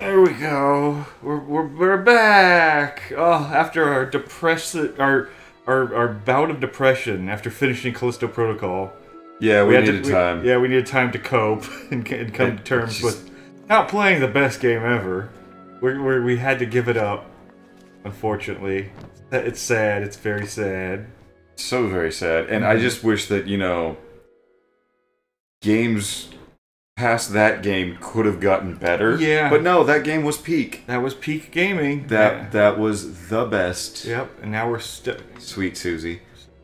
There we go. We're back. Oh, after our bout of depression after finishing Callisto Protocol. Yeah, we needed time. We needed time to cope and come to terms with not playing the best game ever. We had to give it up. Unfortunately, it's sad. It's very sad. So very sad, and I just wish that games past that game could have gotten better. Yeah. But no, that game was peak. That was peak gaming. That was the best. Yep, and now we're stuck. Sweet Susie.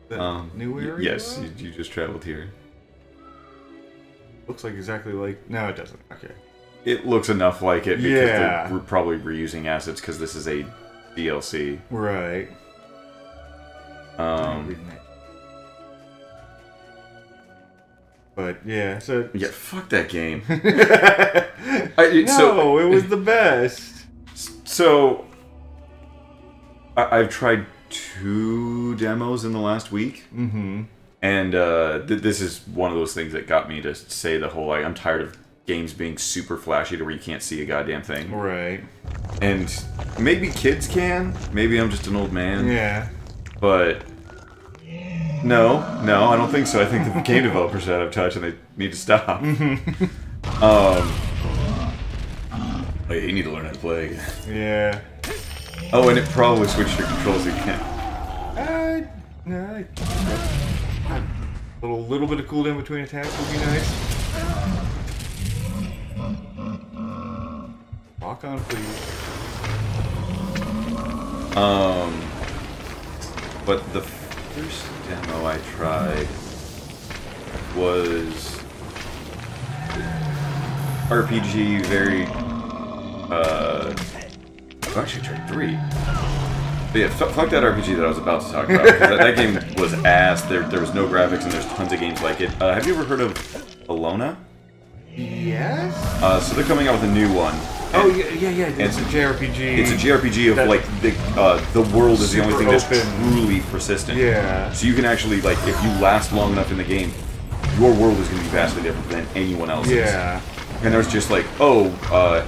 New area? Yes, you just traveled here. Looks like exactly like... No, it doesn't. Okay. It looks enough like it because they're probably reusing assets because this is a DLC. Right. But yeah, so yeah, fuck that game. It was the best. So I've tried 2 demos in the last week, and this is one of those things that got me to say the whole I'm tired of games being super flashy to where you can't see a goddamn thing. Right. And maybe kids can. Maybe I'm just an old man. Yeah. But no, I don't think so. I think the game developers are out of touch and they need to stop. You need to learn how to play again. Yeah. Oh, and it probably switched your controls again. No. A little bit of cooldown between attacks would be nice. Walk on, please. But the first demo I tried was RPG, very, actually I tried 3. But yeah, fuck that RPG that I was about to talk about, because that game was ass, there was no graphics, and there's tons of games like it. Have you ever heard of Alona? Yes? So they're coming out with a new one. Oh, yeah, it's a JRPG. It's a JRPG of, like, the world is the only thing that's truly persistent. Yeah. So you can actually, like, if you last long enough in the game, your world is going to be vastly different than anyone else's. Yeah. And there's just like,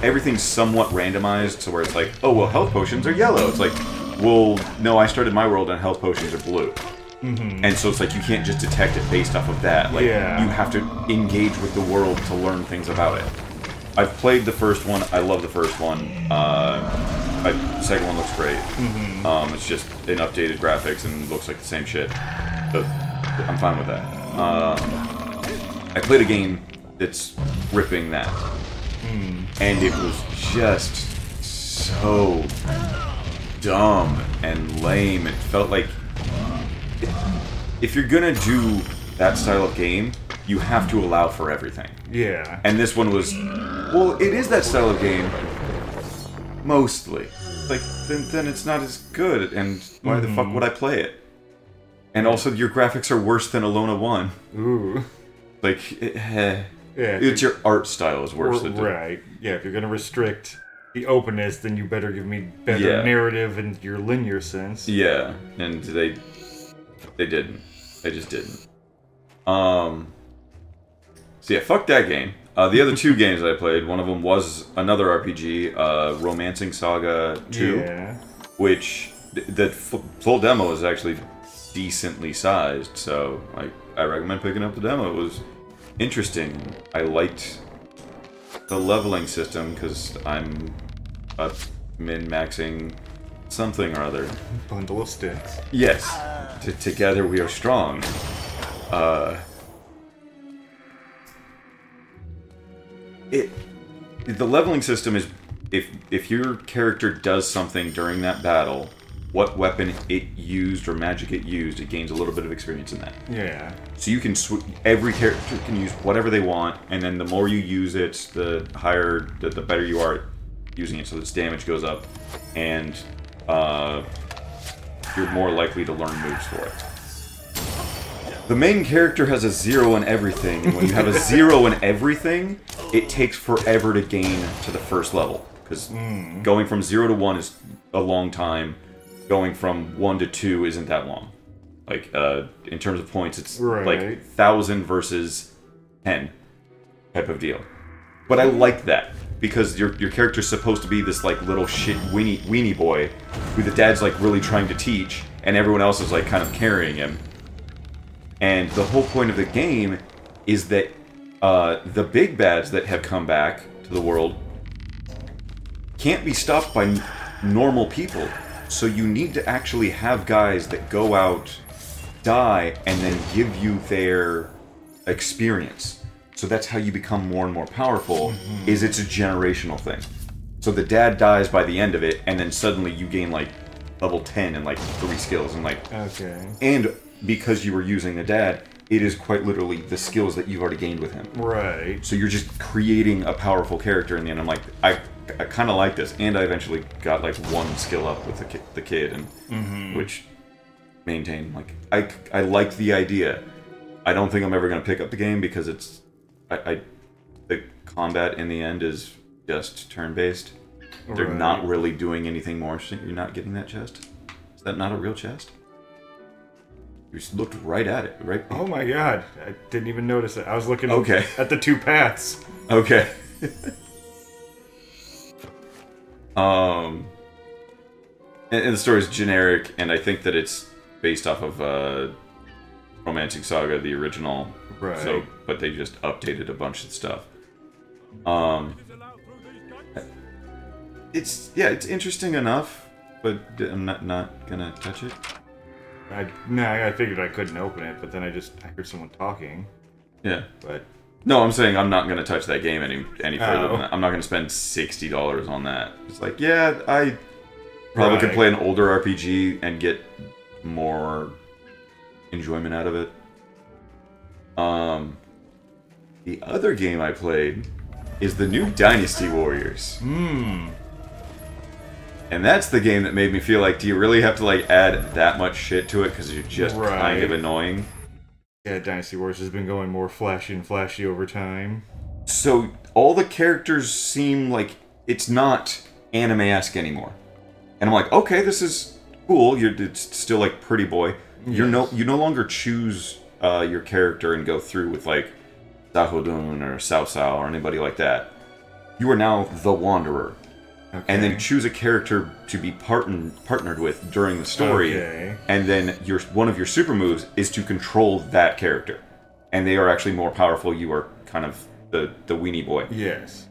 everything's somewhat randomized, so where it's like, oh, well, health potions are yellow. It's like, well, no, I started my world and health potions are blue. And so it's like, you can't just detect it based off of that. Like, you have to engage with the world to learn things about it. I've played the first one. I love the first one. The second one looks great. It's just an updated graphics and looks like the same shit. But I'm fine with that. I played a game that's ripping that. And it was just so dumb and lame. It felt like if you're gonna do that style of game, you have to allow for everything. Yeah. And this one was, well, it is that style of game, mostly. Like, then it's not as good, and why the fuck would I play it? And also, your graphics are worse than Alona 1. Ooh. Like, it's your art style is worse. Right. Yeah, if you're gonna restrict the openness, then you better give me better narrative and your linear sense. Yeah, and they didn't. They just didn't. So yeah, fuck that game. The other 2 games I played, one of them was another RPG, Romancing Saga 2, which the full demo is actually decently sized, so I recommend picking up the demo. It was interesting. I liked the leveling system because I'm min-maxing something or other. Bundle of sticks. Yes. Together we are strong. The leveling system is if your character does something during that battle, what weapon it used or magic it used, it gains a little bit of experience in that. Yeah. So you can every character can use whatever they want, and then the more you use it, the higher, the better you are at using it, so its damage goes up, and you're more likely to learn moves for it. The main character has a 0 in everything, and when you have a 0 in everything, it takes forever to gain to the first level. Because going from 0 to 1 is a long time. Going from 1 to 2 isn't that long. Like, in terms of points, it's like 1,000 versus 10 type of deal. But I like that. because your character's supposed to be this like little shit weenie boy who the dad's like really trying to teach, and everyone else is like kind of carrying him. And the whole point of the game is that the big bads that have come back to the world can't be stopped by normal people. So you need to actually have guys that go out, die, and then give you their experience. So that's how you become more and more powerful, is it's a generational thing. So the dad dies by the end of it, and then suddenly you gain like level 10 and like 3 skills and like... Okay. And because you were using the dad, it is quite literally the skills that you've already gained with him. Right. So you're just creating a powerful character in the end. I'm like, I kind of like this, and I eventually got like 1 skill up with the kid, and which maintained like I liked the idea. I don't think I'm ever gonna pick up the game because it's the combat in the end is just turn-based. They're not really doing anything more interesting. You're not getting that chest. Is that not a real chest? You just looked right at it, right? Oh my god, I didn't even notice it. I was looking at the 2 paths. Okay. And the story is generic, and I think that it's based off of Romancing Saga, the original. Right. So, but they just updated a bunch of stuff. It's interesting enough, but I'm not gonna touch it. I figured I couldn't open it, but then I heard someone talking. Yeah. But no, I'm saying I'm not gonna touch that game any further than that. I'm not gonna spend $60 on that. It's like, yeah, I probably could play an older RPG and get more enjoyment out of it. The other game I played is the new Dynasty Warriors. And that's the game that made me feel like, do you really have to like add that much shit to it because you're just kind of annoying? Yeah, Dynasty Warriors has been going more flashy and flashy over time. So all the characters seem like it's not anime-esque anymore. And I'm like, okay, this is cool. It's still like Pretty Boy. Yes. You no longer choose your character and go through with like Zahodun or Sao Sao or anybody like that. You are now the Wanderer. Okay. And then choose a character to be partnered with during the story. Okay. And then one of your super moves is to control that character. And they are actually more powerful. You are kind of the weenie boy. Yes.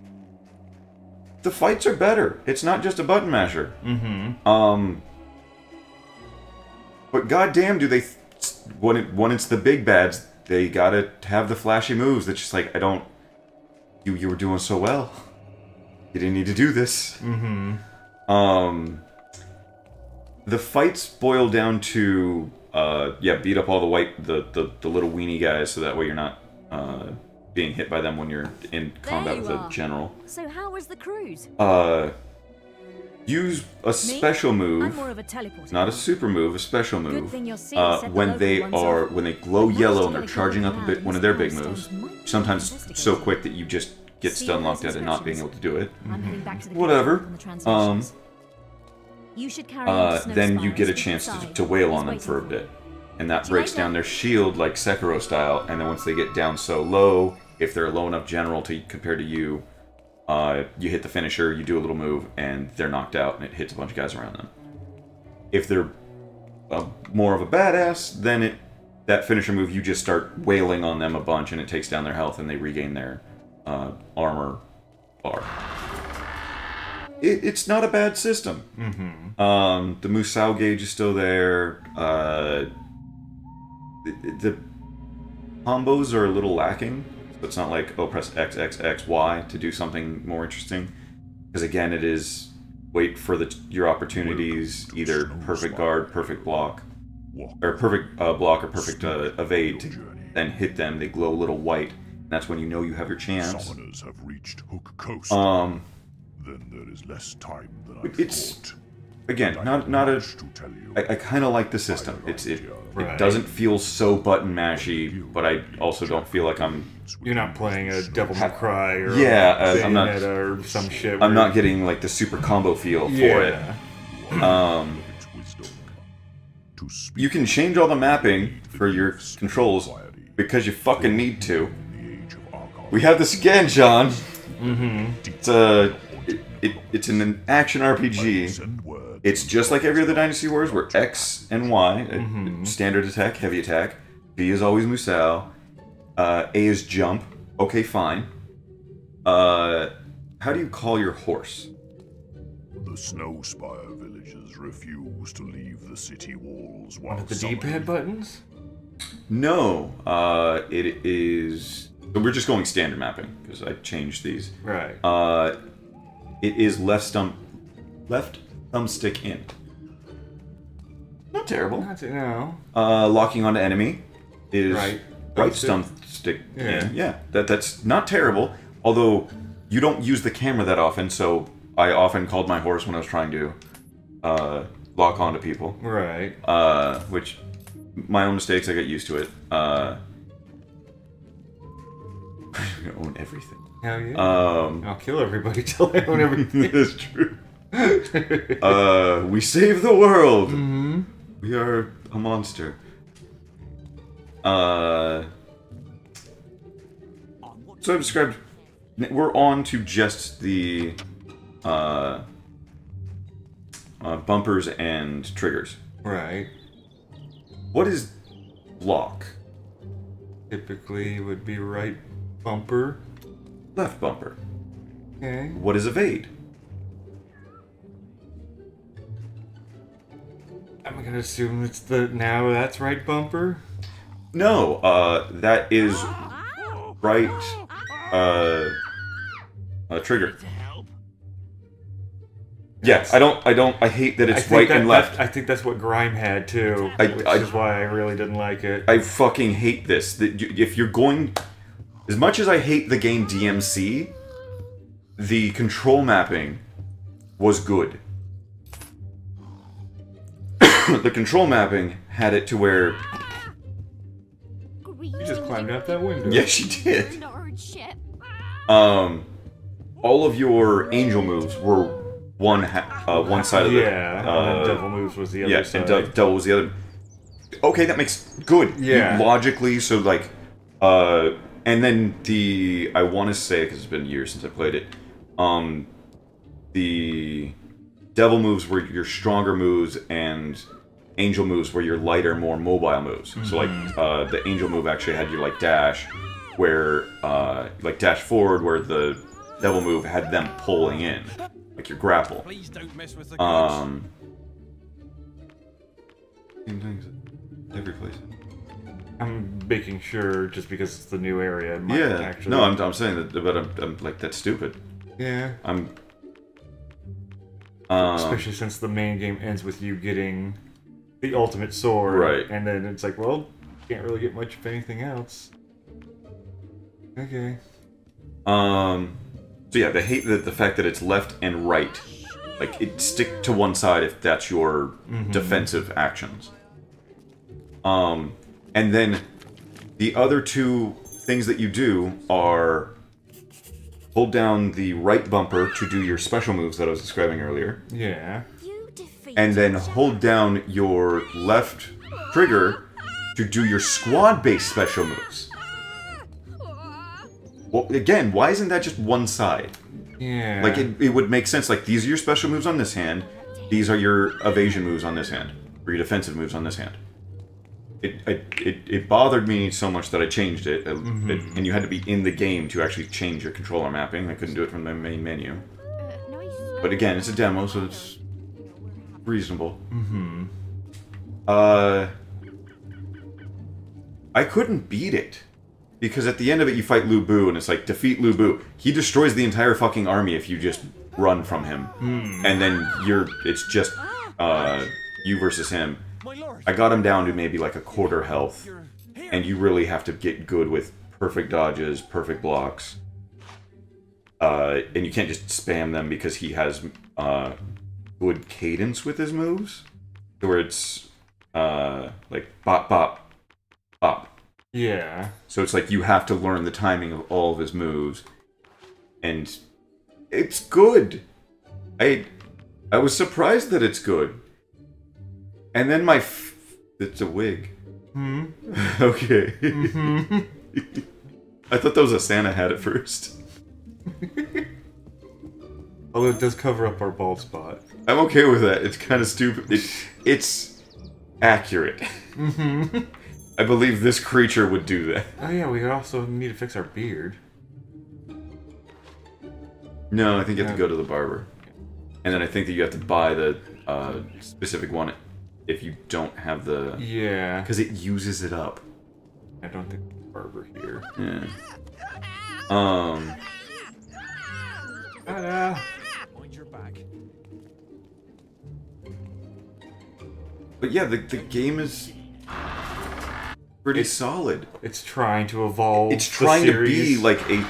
The fights are better. It's not just a button masher. But goddamn, do they... when it's the big bads, they gotta have the flashy moves. That's just like, I don't... You were doing so well. You didn't need to do this. The fights boil down to beat up all the little weenie guys, so that way you're not being hit by them when you're in combat with a general. So how was the cruise? Use a special move. I'm more of a teleporter. Not a super move, a special move. Good thing you're seeing when they glow yellow and they're charging up a bit, one of their big moves. Sometimes so quick that you just get stun locked out and not being able to do it. Whatever. Then you get a chance to wail on them for a bit. And that breaks down their shield like Sekiro style, and then once they get down so low, if they're a low enough general compared to you, you hit the finisher, you do a little move, and they're knocked out, and it hits a bunch of guys around them. If they're more of a badass, then that finisher move, you just start wailing on them a bunch, and it takes down their health, and they regain their armor bar. It's not a bad system. The Musou gauge is still there. The combos are a little lacking. So it's not like, oh, press X, X, X, Y to do something more interesting. Because again, it is wait for your opportunities, either perfect guard, perfect block, or perfect block or perfect evade to then hit them. They glow a little white. And that's when you know you have your chance. Have reached Hook Coast. Then there is less time than I thought. Again, not a... I kind of like the system. It doesn't feel so button mashy, but I also don't feel like I'm... You're not playing a Devil May Cry or I'm not, or some shit. I'm not getting like the super combo feel for it. You can change all the mapping for your controls because you fucking need to. We have this again, John. It's an action RPG. Send word. It's just like every other Dynasty Wars, where X and Y, standard attack, heavy attack. B is always Musou. A is jump. Okay, fine. How do you call your horse? The Snowspire villagers refuse to leave the city walls while One of the summoning- D-pad buttons? No, it is... We're just going standard mapping, because I changed these. Right. It is left thumbstick in. Not terrible. No. Locking onto enemy is Right. right thumbstick Yeah. in. Yeah, that's not terrible. Although you don't use the camera that often, so I often called my horse when I was trying to lock onto people. Right. Which, my own mistakes, I got used to it. I own everything. Hell yeah. I'll kill everybody till I own everything. That's true. We save the world. Mm-hmm. We are a monster. So I've described. We're on to just the bumpers and triggers. Right. What is block? Typically would be right bumper. Left bumper. Okay. What is evade? I'm gonna assume it's the now that's right bumper. No, that is right trigger. Yeah, I hate that it's right and left. I think that's what Grime had too, which is why I really didn't like it. I fucking hate this. If you're going... As much as I hate the game DMC, the control mapping was good. The control mapping had it to where... You just climbed out that window. Yeah, she did. All of your angel moves were one side of the... Yeah, and then devil moves was the other side. And devil was the other... Okay, that makes... Good. Yeah. Logically, so like... and then the... I want to say, because it's been years since I played it, the devil moves were your stronger moves, and angel moves were your lighter, more mobile moves. So like, the angel move actually had your like dash, where, like dash forward, where the devil move had them pulling in. Like your grapple. Please don't mess with the Same things every place. I'm making sure just because it's the new area. It might Yeah. actually... No, I'm saying that, but I'm like, that's stupid. Yeah. Especially since the main game ends with you getting the ultimate sword. Right. And then it's like, well, can't really get much of anything else. Okay. So yeah, they hate the fact that it's left and right. Like, it stick to one side if that's your defensive actions. And then the other two things that you do are hold down the right bumper to do your special moves that I was describing earlier. Yeah. And then hold down your left trigger to do your squad-based special moves. Well, again, why isn't that just one side? Yeah. Like, it would make sense. Like, these are your special moves on this hand. These are your evasion moves on this hand. Or your defensive moves on this hand. It bothered me so much that I changed it. And you had to be in the game to actually change your controller mapping. I couldn't do it from the main menu. But again, it's a demo, so it's reasonable. I couldn't beat it. Because at the end of it, you fight Lu Bu, and it's like, defeat Lu Bu. He destroys the entire fucking army if you just run from him. And then it's just you versus him. I got him down to maybe like a quarter health. And you really have to get good with perfect dodges, perfect blocks. And you can't just spam them because he has good cadence with his moves. Where it's like bop, bop, bop. Yeah. So it's like you have to learn the timing of all of his moves. And it's good. I was surprised that it's good. And then it's a wig. Okay. I thought that was a Santa hat at first. Although it does cover up our bald spot. I'm okay with that. It's kind of stupid. It's accurate. I believe this creature would do that. Oh yeah, we also need to fix our beard. No, I think you have to go to the barber. And then I think that you have to buy the specific one if you don't have the... Yeah. Because it uses it up. I don't think there's a barber here. Yeah. Ta-da! Mind your back. But yeah, the game is pretty solid. It's trying to evolve. It's trying to be series. like a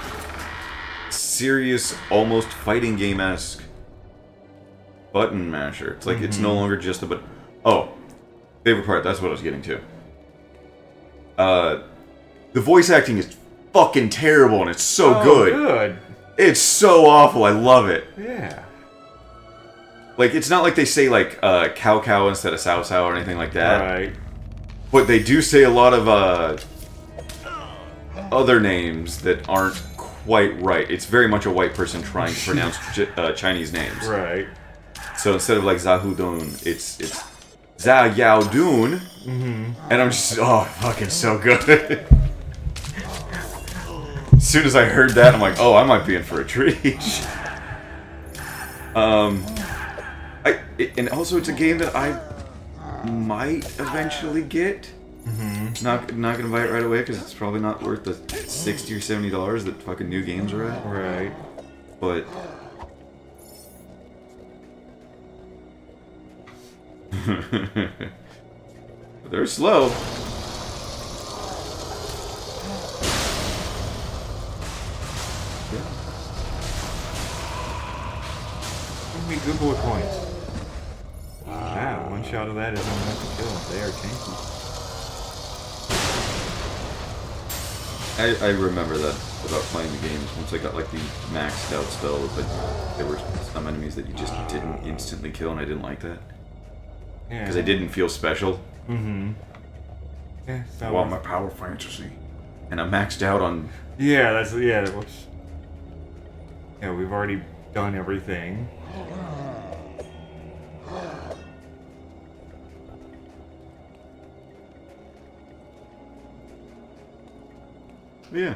serious, almost fighting game-esque button masher. It's like it's no longer just a button. Oh, favorite part. That's what I was getting to. The voice acting is fucking terrible, and it's so good. Good. It's so awful. I love it. Yeah. Like, it's not like they say, like, cow cow instead of sow sow or anything like that. Right. But they do say a lot of, other names that aren't quite right. It's very much a white person trying to pronounce Chinese names. Right. So instead of, like, Zahudun, it's Za Yao Dun. And I'm just, oh, fucking so good. As soon as I heard that, I'm like, oh, I might be in for a treat. And also, it's a game that I might eventually get. Not gonna buy it right away because it's probably not worth the $60 or $70 that fucking new games are at. Right. But they're slow. Give me good boy points. Wow, one shot of that isn't enough to kill them. They are tanky. I remember that about playing the games. Once I got like the maxed out spells, like there were some enemies that you just didn't instantly kill, and I didn't like that Yeah. because they didn't feel special. Yeah. I want my power fantasy. And I'm maxed out on. Yeah, that's yeah. Yeah, we've already done everything. Yeah.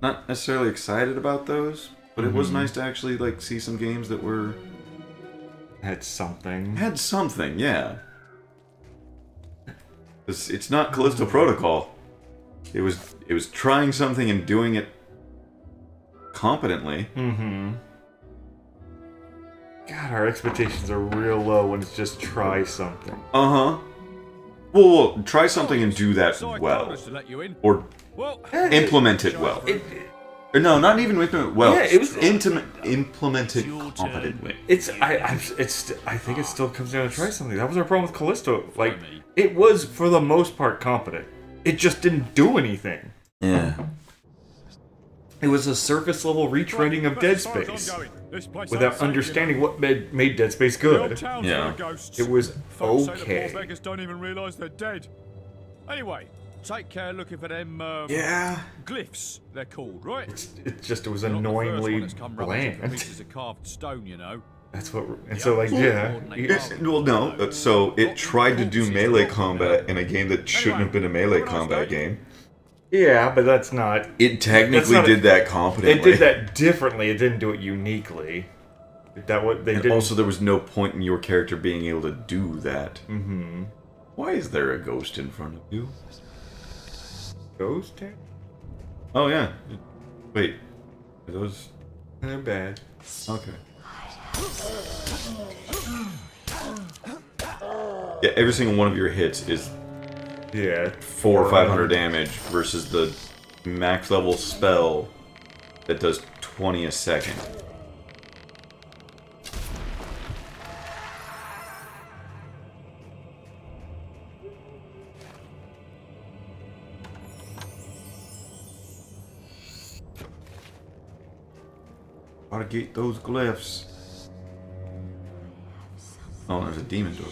Not necessarily excited about those, but it was nice to actually like see some games that were Had something. had something. Yeah. It's not Callisto Protocol. It was trying something and doing it competently. God, our expectations are real low when it's just try something. Well, try something and do that well, or implement it well. Or no, not even implement it well. Yeah, it was implement it competently. I think it still comes down to try something. That was our problem with Callisto. Like, it was for the most part competent. It just didn't do anything. Yeah. It was a surface level retreading of Dead Space without understanding what made Dead Space good. Yeah. It was okay. Don't even realise they're dead. Anyway, take care looking for them Yeah. glyphs, they're called, right? It was Not the first one annoyingly that's come rummaging for bland. pieces of carved stone, you know. That's what. And so, like, yeah. Well, no. So it tried to do melee combat in a game that shouldn't have been a melee combat game. Yeah, but that's not. It technically did that competently. It did that differently. It didn't do it uniquely. That what they did. Also, there was no point in your character being able to do that. Why is there a ghost in front of you? Ghost? Oh yeah. Wait. Are those? They're bad. Okay. Yeah, every single one of your hits is Yeah. 400 or 500 damage versus the max level spell that does 20 a second. Gotta get those glyphs. Oh, there's a demon door.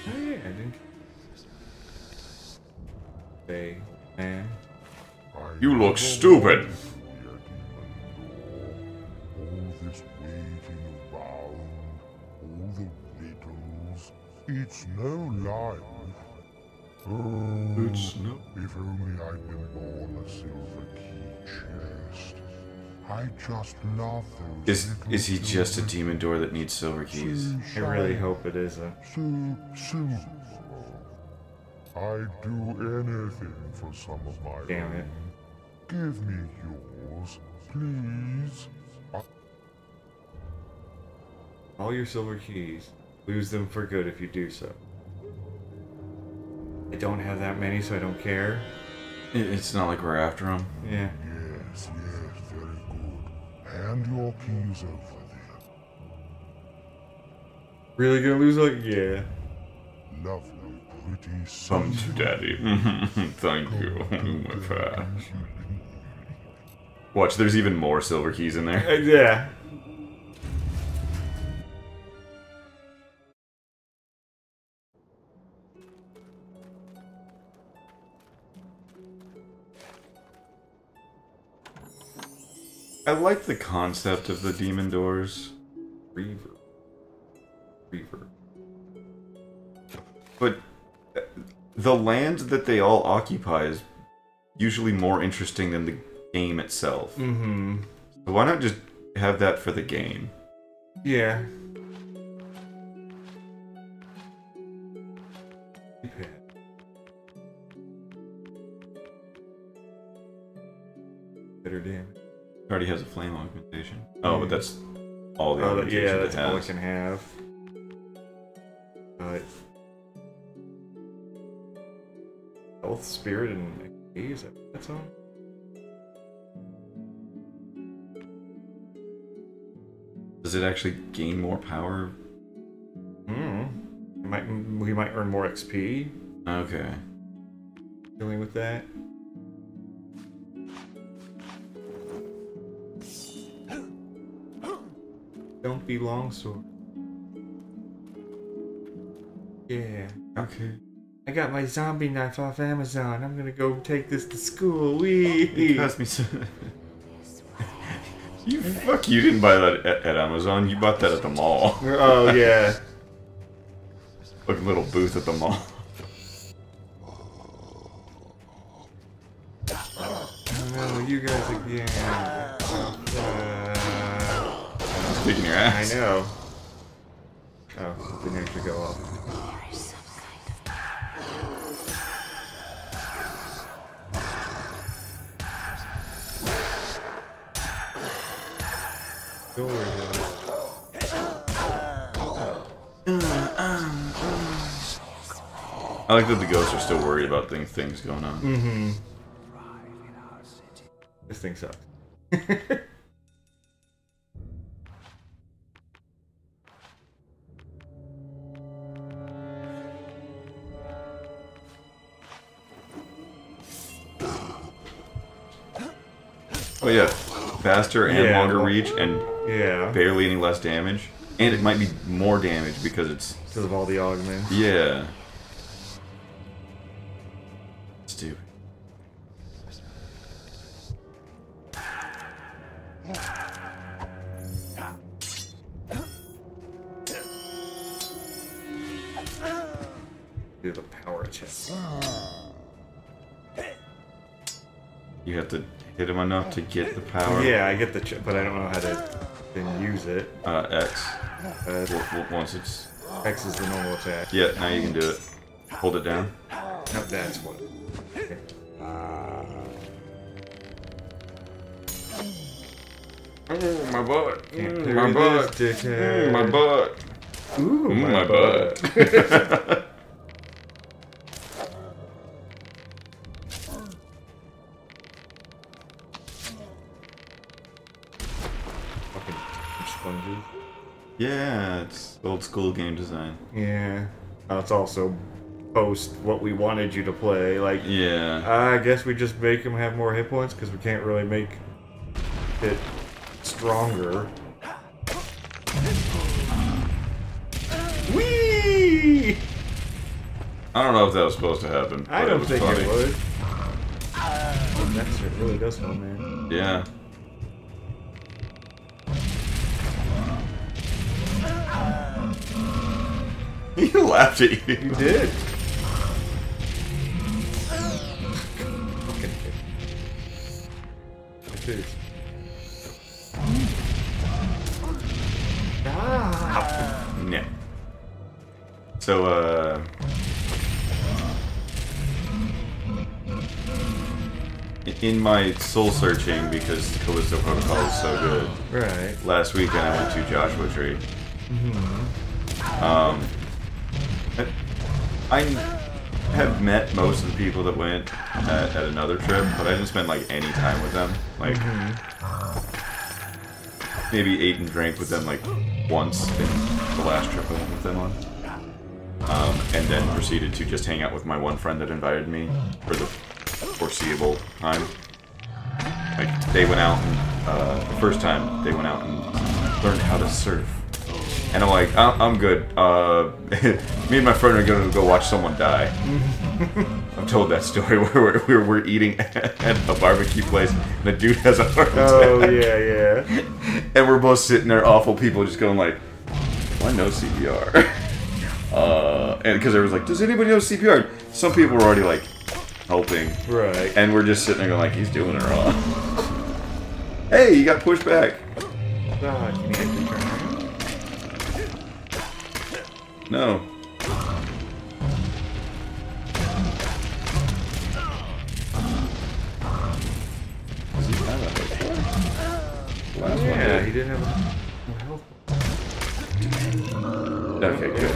Oh yeah, I didn't. Hey, man. You look stupid. All this waiting around, all the riddles, it's no life. Oh, It's no. if only I'd been born a silver key chest. I just love those. Is he just a demon door that needs silver keys? I really hope it isn't. So silver. I'd do anything for some of my Damn it. own. Give me yours, please. All your silver keys. Lose them for good if you do so. I don't have that many, so I don't care. It's not like we're after him. Yeah. Yes, very good. Hand your keys over there. Really gonna lose like yeah. Lovely, pretty Come son. to daddy. Thank you, my pal. Watch, there's even more silver keys in there. Yeah. I like the concept of the demon doors. Reaver. But the land that they all occupy is usually more interesting than the game itself. Mm-hmm. So why not just have that for the game? Yeah. Better damage. It already has a flame augmentation. Oh, but that's all the Oh, augmentation yeah, it that's all it has. can have. Health, spirit, and XP, is that what that's on? Does it actually gain more power? We might earn more XP Okay. dealing with that. Don't be longsword. Yeah. Okay. I got my zombie knife off Amazon. I'm gonna go take this to school. Wee! It cost me so... You didn't buy that at Amazon. You bought that at the mall. Oh, yeah. Like a little booth at the mall. Oh no, you guys again. Kicking your ass. I know. Oh, didn't actually go up. Don't worry about it. I like that the ghosts are still worried about things going on. Mm-hmm. This thing sucks. Oh yeah, faster and Yeah, longer well- reach and Yeah. barely any less damage. And it might be more damage because it's... Because of all the augments. Yeah. Stupid. Do the power check. You have to hit him enough to get the power. Yeah, I get the chip, but I don't know how to then use it. X. Uh, Once it's... X is the normal attack. Yeah, now you can do it. Hold it down. No, that's what. Okay. Oh, my butt. Can't My parry butt. this, dickhead. My butt. Ooh, My butt. Fucking sponges. Yeah, it's old school game design. Yeah. It's also post what we wanted you to play. Like, Yeah. I guess we just make him have more hit points because we can't really make it stronger. Whee! I don't know if that was supposed to happen. I but don't was think funny. it would. That's it really does smell, man. Yeah. He laughed at you. You did. Fucking Yeah. So, in my soul searching, because Callisto Protocol is so good, right. last weekend I went to Joshua Tree. I have met most of the people that went at another trip, but I didn't spend like any time with them. Like, maybe ate and drank with them like once in the last trip I went with them on. And then proceeded to just hang out with my one friend that invited me for the foreseeable time. Like, they went out and, the first time, they went out and learned how to surf. And I'm like, I'm good. Me and my friend are gonna go watch someone die. I've told that story where we're eating at a barbecue place and the dude has a heart attack. Oh, yeah. And we're both sitting there, awful people, just going like, well, I know CPR. And because there was like, does anybody know CPR? Some people were already like, helping. Right. And we're just sitting there going like, he's doing it wrong. Hey, you got pushed back. God, can you actually turn around? No. Does he have a health bar? Last one Yeah, did. he didn't have a health. Okay, good.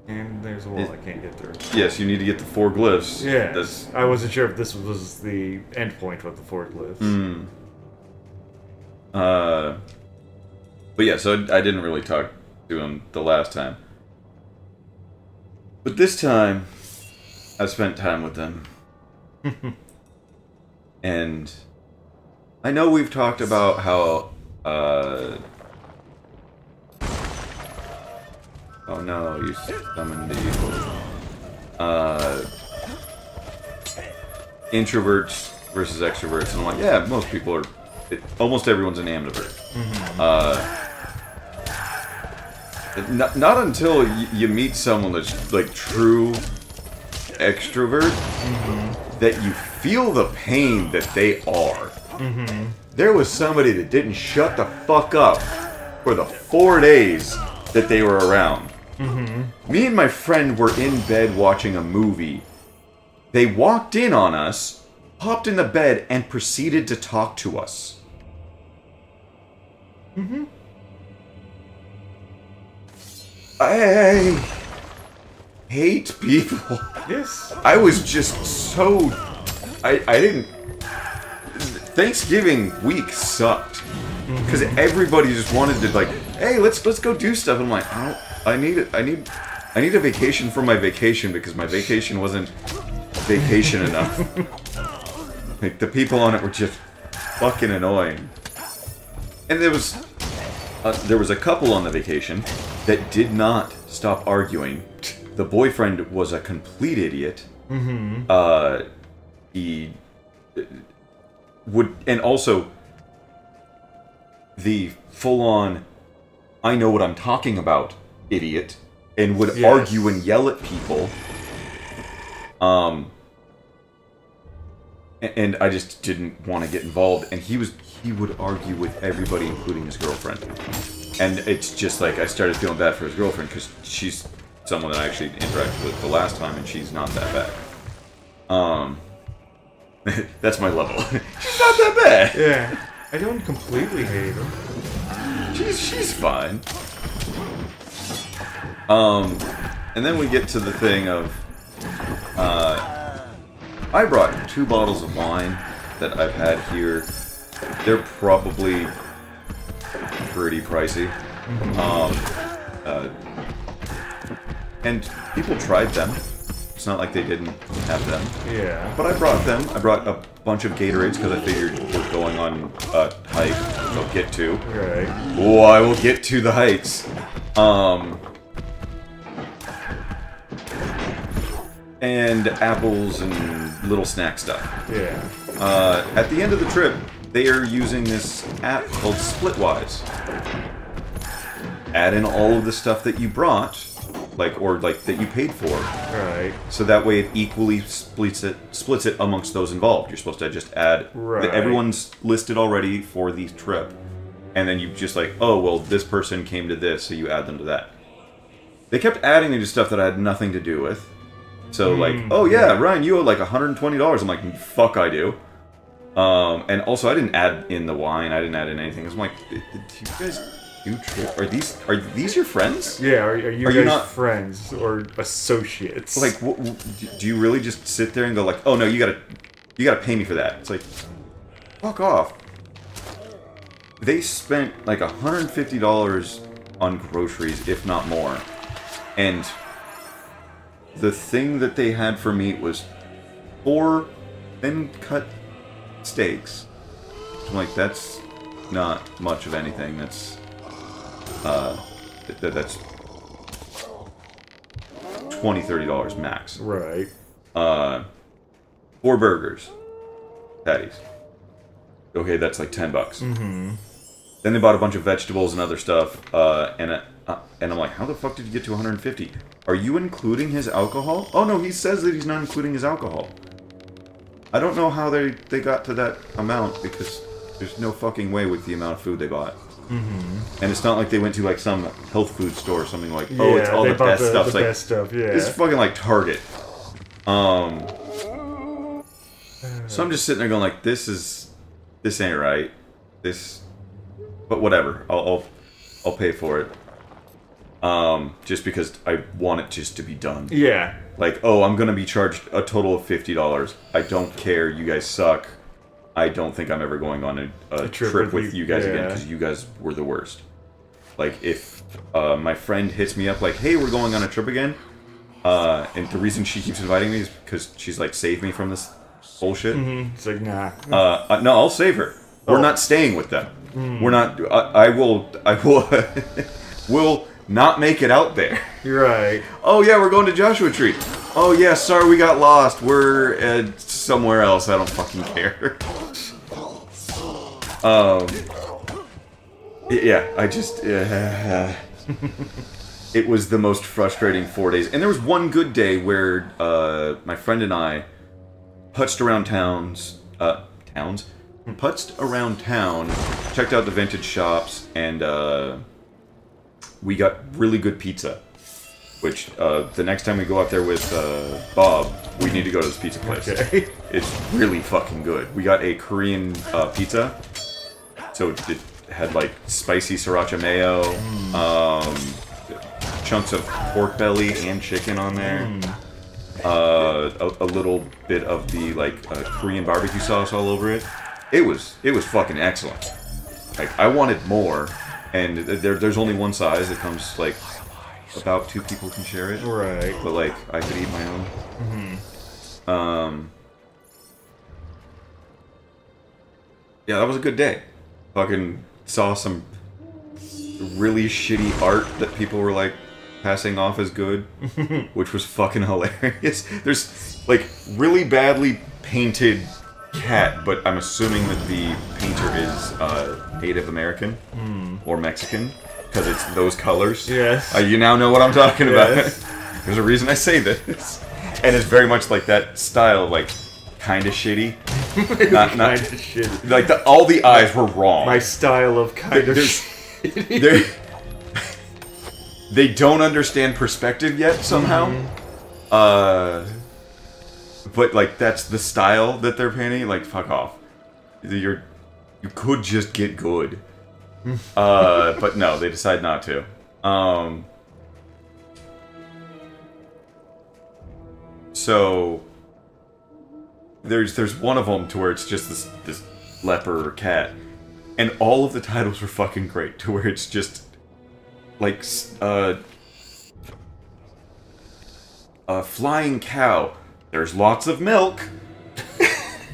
And there's a wall I can't get through. Yes, you need to get the 4 glyphs. Yeah, That's... I wasn't sure if this was the end point of the 4 glyphs. But yeah, so I didn't really talk to him the last time. But this time, I spent time with them. And I know we've talked about how, oh no, you summoned the introverts versus extroverts, and I'm like, yeah, most people are, almost everyone's an ambivert. Not until you meet someone that's like true extrovert that you feel the pain that they are. There was somebody that didn't shut the fuck up for the 4 days that they were around. Me and my friend were in bed watching a movie. They walked in on us, hopped in the bed, and proceeded to talk to us. I hate people. Yes. I was just so... I didn't... Thanksgiving week sucked. Because everybody just wanted to, like, hey, let's go do stuff. And I'm like, I need a vacation from my vacation because my vacation wasn't vacation enough. Like, the people on it were just fucking annoying. And there was a couple on the vacation that did not stop arguing. The boyfriend was a complete idiot. He would, and also the full-on I know what I'm talking about idiot, and would argue and yell at people. And I just didn't want to get involved, and he would argue with everybody, including his girlfriend. And it's just like, I started feeling bad for his girlfriend, because she's someone that I actually interacted with the last time, and she's not that bad. That's my level. She's not that bad! Yeah. I don't completely hate her. She's fine. And then we get to the thing of, I brought 2 bottles of wine that I've had here. They're probably pretty pricey. And people tried them. It's not like they didn't have them. Yeah. But I brought them. I brought a bunch of Gatorades because I figured we're going on a hike, which I'll get to. Right. Oh, I will get to the hikes. and apples and little snack stuff. Yeah. At the end of the trip, they are using this app called Splitwise. Add in all of the stuff that you brought, or that you paid for. Right. So that way it equally splits it amongst those involved. You're supposed to just add... Right. Everyone's listed already for the trip. And then you just oh, well, this person came to this, so you add them to that. They kept adding into stuff that I had nothing to do with. So, oh yeah, Ryan, you owe like $120. I'm like, fuck I do. And also, I didn't add in the wine. I didn't add in anything. I'm like, do you guys do trip? Are these your friends? Yeah, are you Are guys you not friends or associates? Like, do you really just sit there and go like, oh no, you gotta pay me for that? It's like, fuck off. They spent like $150 on groceries, if not more. And the thing that they had for me was 4 thin-cut steaks. I'm like, that's not much of anything. That's that's $20-$30 max. Right. 4 burgers, patties. Okay, that's like $10. Mm-hmm. Then they bought a bunch of vegetables and other stuff, and I'm like, how the fuck did you get to 150? Are you including his alcohol? Oh no, he says that he's not including his alcohol. I don't know how they got to that amount, because there's no fucking way with the amount of food they bought. Mm-hmm. And it's not like they went to like some health food store or something like, oh, it's all the best stuff. The best stuff, yeah. It's fucking like Target. So I'm just sitting there going like, this ain't right. But whatever. I'll pay for it. Just because I want it just to be done. Yeah. Like, oh, I'm gonna be charged a total of $50. I don't care. You guys suck. I don't think I'm ever going on a trip with you guys again, because you guys were the worst. Like, if my friend hits me up like, hey, we're going on a trip again, and the reason she keeps inviting me is because she's like, save me from this bullshit. Mm-hmm. It's like, nah. No, I'll save her. We're not staying with them. We're not. I will will not make it out there. You're right. Oh yeah, we're going to Joshua Tree. Oh yeah, sorry we got lost. We're somewhere else. I don't fucking care. Yeah, I just. It was the most frustrating 4 days, and there was one good day where my friend and I putzed around putzed around town, checked out the vintage shops, and we got really good pizza. Which, the next time we go out there with Bob, we need to go to this pizza place. Okay. It's really fucking good. We got a Korean pizza, so it had like spicy sriracha mayo, chunks of pork belly and chicken on there. A little bit of the like Korean barbecue sauce all over it. It was fucking excellent. Like, I wanted more, and there's only one size. It comes like about 2 people can share it. Right. But like, I could eat my own. Mm-hmm. Yeah, that was a good day. Fucking saw some really shitty art that people were like passing off as good, which was fucking hilarious. There's like really badly painted cat, but I'm assuming that the painter is Native American or Mexican, because it's those colors. Yes. You now know what I'm talking about. Yes. There's a reason I say this. And it's very much like that style, like, kind of shitty. Not kind of shitty. Like, all the eyes were wrong. My style of kind of shitty. They don't understand perspective yet, somehow. But, like, that's the style that they're painting. Like, fuck off. You could just get good. But no, they decide not to. So there's one of them to where it's just this leper or cat, and all of the titles were fucking great. To where it's just like flying cow. There's lots of milk.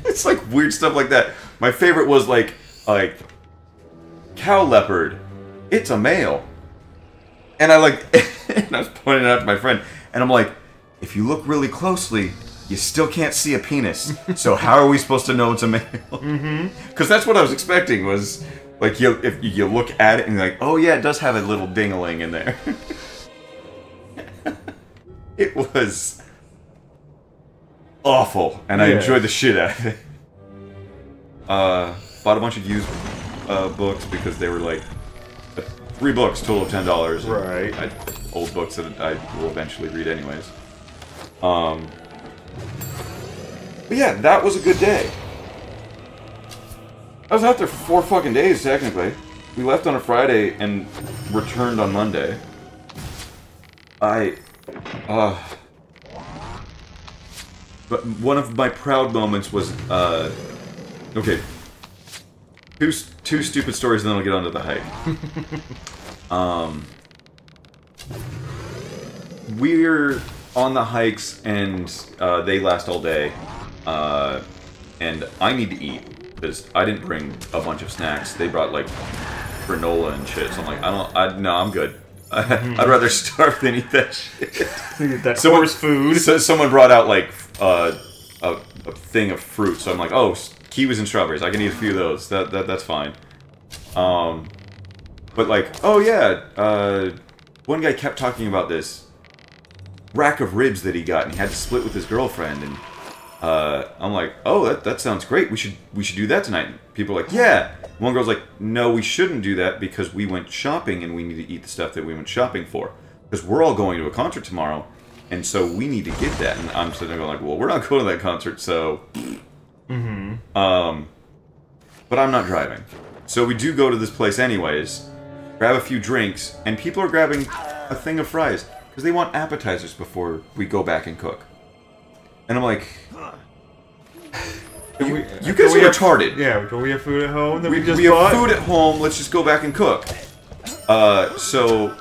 It's like weird stuff like that. My favorite was like cow leopard. It's a male. And I like, and I was pointing it out to my friend, and I'm like, if you look really closely, you still can't see a penis. So how are we supposed to know it's a male? Because that's what I was expecting was, like, if you look at it and you're like, oh yeah, it does have a little ding-a-ling in there. It was awful, and I enjoyed the shit out of it. Bought a bunch of used books because they were like 3 books, total of $10. Right. Old books that I will eventually read anyways. But yeah, that was a good day. I was out there for 4 fucking days, technically. We left on a Friday and returned on Monday. But one of my proud moments was, okay. Two stupid stories, and then I'll get onto the hike. We're on the hikes, and they last all day. And I need to eat, because I didn't bring a bunch of snacks. They brought, like, granola and shit, so I'm like, no, I'm good. I'd rather starve than eat that shit. That horse food. So someone brought out, like, a thing of fruit, so I'm like, oh, kiwis and strawberries. I can eat a few of those. That's fine. But like, oh yeah, one guy kept talking about this rack of ribs that he got, and he had to split with his girlfriend, and I'm like, oh, that sounds great. We should do that tonight. And people are like, yeah. One girl's like, no, we shouldn't do that because we went shopping and we need to eat the stuff that we went shopping for, because we're all going to a concert tomorrow, and so we need to get that. And I'm sitting there going like, well, we're not going to that concert, so. But I'm not driving. So we do go to this place anyways, grab a few drinks, and people are grabbing a thing of fries, because they want appetizers before we go back and cook. And I'm like, you guys are retarded. Yeah, do we have food at home that we just we bought? have food at home, let's just go back and cook. So,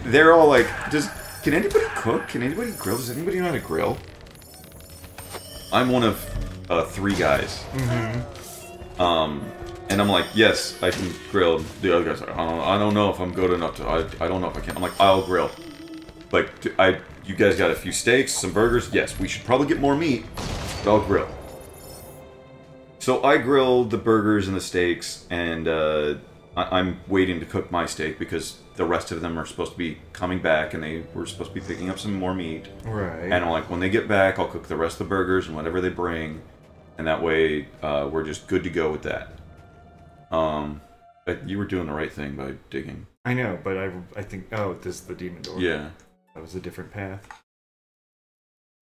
they're all like, can anybody cook? Can anybody grill? Does anybody know how to grill? I'm one of 3 guys. And I'm like, yes, I can grill. The other guys are like, I don't know if I'm good enough to. I don't know if I can. I'm like, I'll grill. Like, you guys got a few steaks, some burgers. Yes, we should probably get more meat, but I'll grill. So I grill the burgers and the steaks, and I'm waiting to cook my steak because the rest of them are supposed to be coming back, and they were supposed to be picking up some more meat. Right. And I'm like, when they get back, I'll cook the rest of the burgers and whatever they bring, and that way we're just good to go with that. But you were doing the right thing by digging. I know, but I think, oh, this is the demon door. Yeah. That was a different path.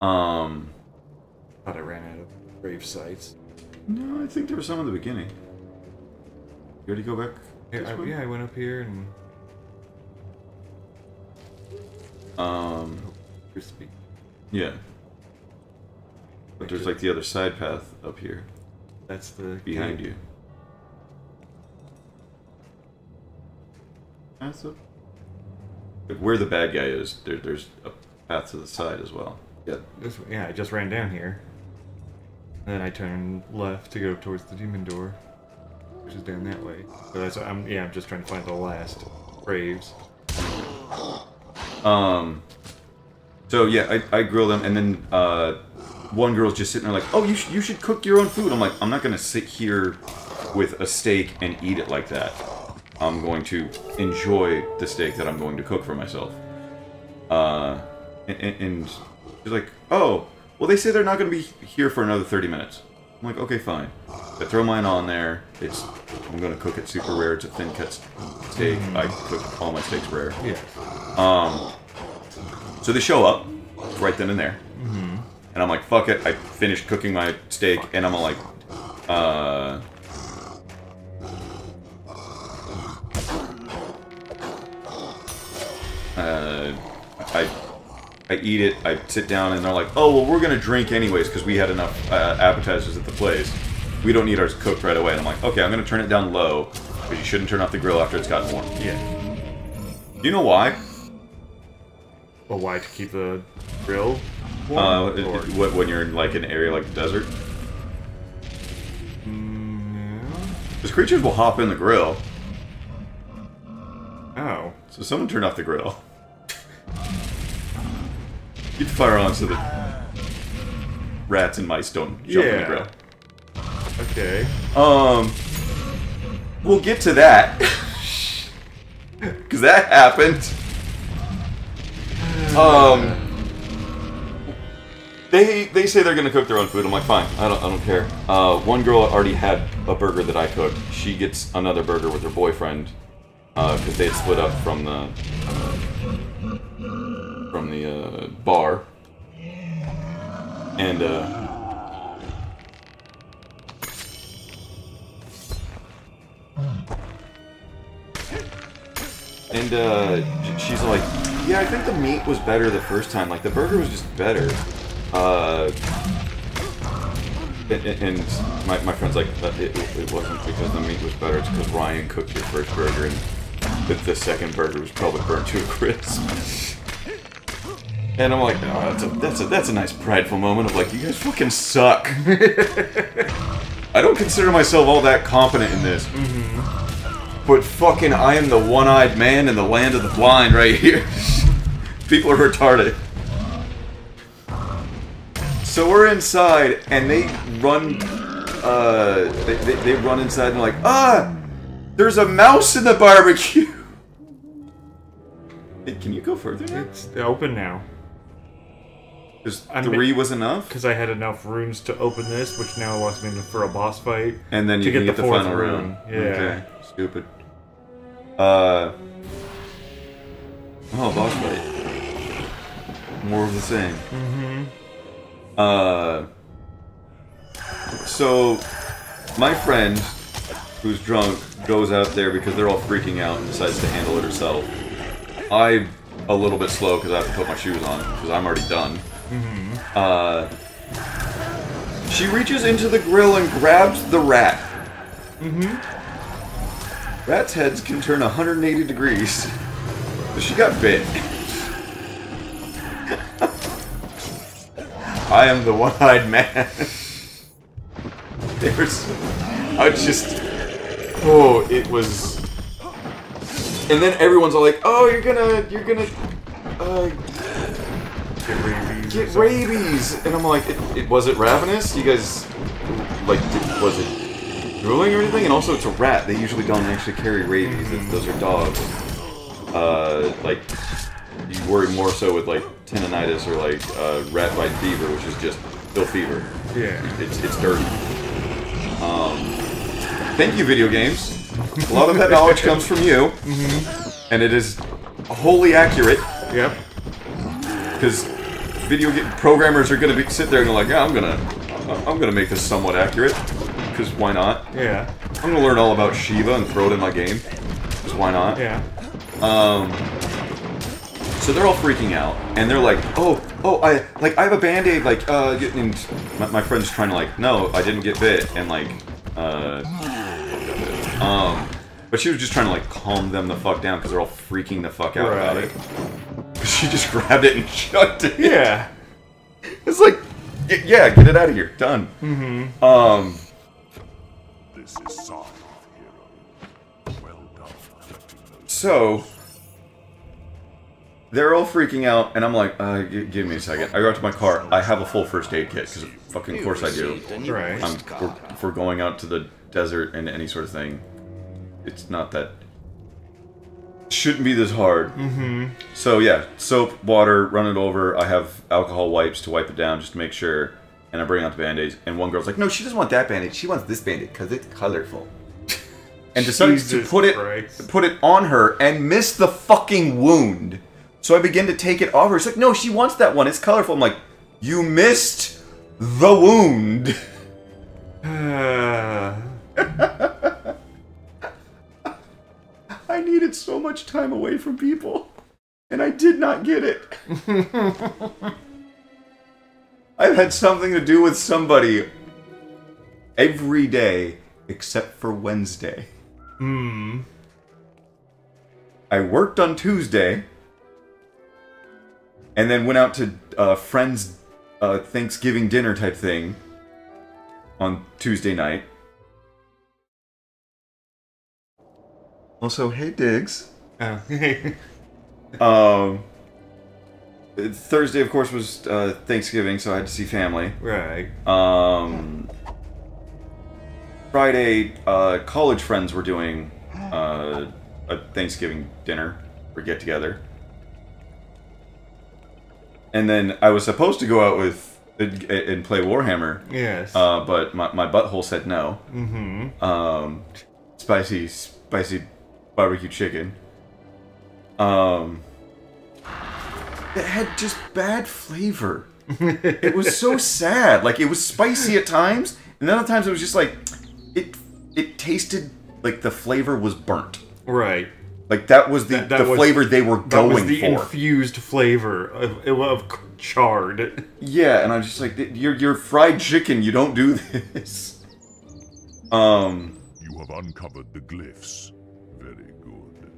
Thought I ran out of grave sites. No, I think there was some in the beginning. You ready to go back? Yeah, I went up here and... Yeah. But there's like the other side path up here. That's the... Behind you. That's up. Like where the bad guy is, there's a path to the side as well. Yeah. Yeah, I just ran down here. And then I turned left to go towards the demon door, which is down that way. So that's I'm just trying to find the last graves. So yeah, I grill them, and then one girl's just sitting there like, oh, you should cook your own food. I'm like, I'm not gonna sit here with a steak and eat it like that. I'm going to enjoy the steak that I'm going to cook for myself. And she's like, oh, well, they say they're not going to be here for another 30 minutes. I'm like, okay, fine. I throw mine on there. I'm going to cook it super rare. It's a thin cut steak. I cook all my steaks rare. Yeah. So they show up right then and there. And I'm like, fuck it. I finished cooking my steak, and I'm like, I eat it, I sit down, and they're like, oh, well, we're going to drink anyways because we had enough appetizers at the place. We don't need ours cooked right away. And I'm like, okay, I'm going to turn it down low because you shouldn't turn off the grill after it's gotten warm. Yeah. Do you know why? Well, why? To keep the grill warm? When you're in like an area like the desert? No. Because creatures will hop in the grill. Oh. So someone turned off the grill. You'd fire on so that rats and mice don't jump in the grill. Okay. We'll get to that. Because that happened. They say they're gonna cook their own food. I'm like, fine, I don't care. One girl already had a burger that I cooked. She gets another burger with her boyfriend because they had split up from the bar, and she's like, yeah, I think the meat was better the first time. Like the burger was just better. And my friend's like, it wasn't because the meat was better, it's because Ryan cooked your first burger and the second burger was probably burnt to a crisp. And I'm like, oh, that's a nice prideful moment of like, you guys fucking suck. I don't consider myself all that competent in this. But fucking I am the one-eyed man in the land of the blind right here. People are retarded. So we're inside, and they run, they run inside and they're like, there's a mouse in the barbecue! Hey, can you go further now? It's open now. Because 3 was enough? Because I had enough runes to open this, which now allows me for a boss fight. And then you can get the final rune. Yeah. Okay, stupid. Oh, boss fight. More of the same. So, my friend, who's drunk, goes out there because they're all freaking out and decides to handle it herself. I'm a little bit slow because I have to put my shoes on because I'm already done. She reaches into the grill and grabs the rat. Rats' heads can turn 180 degrees. But she got bit. I am the one-eyed man. It was... And then everyone's all like, oh, you're gonna, get rabies. And I'm like, was it ravenous? You guys, like, was it drooling or anything? And also, it's a rat. They usually don't actually carry rabies. Those are dogs. Like, you worry more so with, like, tendinitis or, like, rat bite fever, which is just ill fever. Yeah. It's dirty. Thank you, video games. A lot of that knowledge comes from you. And it is wholly accurate. Yep. Because programmers are gonna sit there and they're like, yeah, I'm gonna make this somewhat accurate. Because why not? Yeah. I'm gonna learn all about Shiva and throw it in my game. Because why not? Yeah. So they're all freaking out, and they're like, I have a band-aid, like, and my friend's trying to, like, no, I didn't get bit, and, like, but she was just trying to, like, calm them the fuck down, because they're all freaking the fuck out about it. She just grabbed it and chucked it. Yeah. It's like, yeah, get it out of here. Done. This is Son, hero. Well done. So, they're all freaking out, and I'm like, give me a second. I go out to my car. I have a full first aid kit, because fucking of course I do. Right. If we're going out to the desert and any sort of thing, it's not that... shouldn't be this hard. So yeah, soap, water, run it over. I have alcohol wipes to wipe it down just to make sure. And I bring out the band-aids, and one girl's like, no, she doesn't want that band-aid. She wants this band-aid, because it's colorful. And decides to put it on her and miss the fucking wound. So I begin to take it off her. She's like, no, she wants that one. It's colorful. I'm like, you missed the wound. I needed so much time away from people, and I did not get it. I've had something to do with somebody every day except for Wednesday. I worked on Tuesday, and then went out to friends' Thanksgiving dinner type thing on Tuesday night. Also, hey Diggs. Thursday, of course, was Thanksgiving, so I had to see family. Right. Friday, college friends were doing a Thanksgiving dinner or get together, and then I was supposed to go out with and play Warhammer. Yes. But my butthole said no. Mm-hmm. Spicy barbecue chicken. It had just bad flavor. It was so sad. Like, it was spicy at times, and then other times it was just like it tasted like the flavor was burnt. Right. Like that was the flavor they were going for. That was the infused flavor of charred. Yeah, and I'm just like, you're fried chicken. You don't do this. You have uncovered the glyphs. Very good.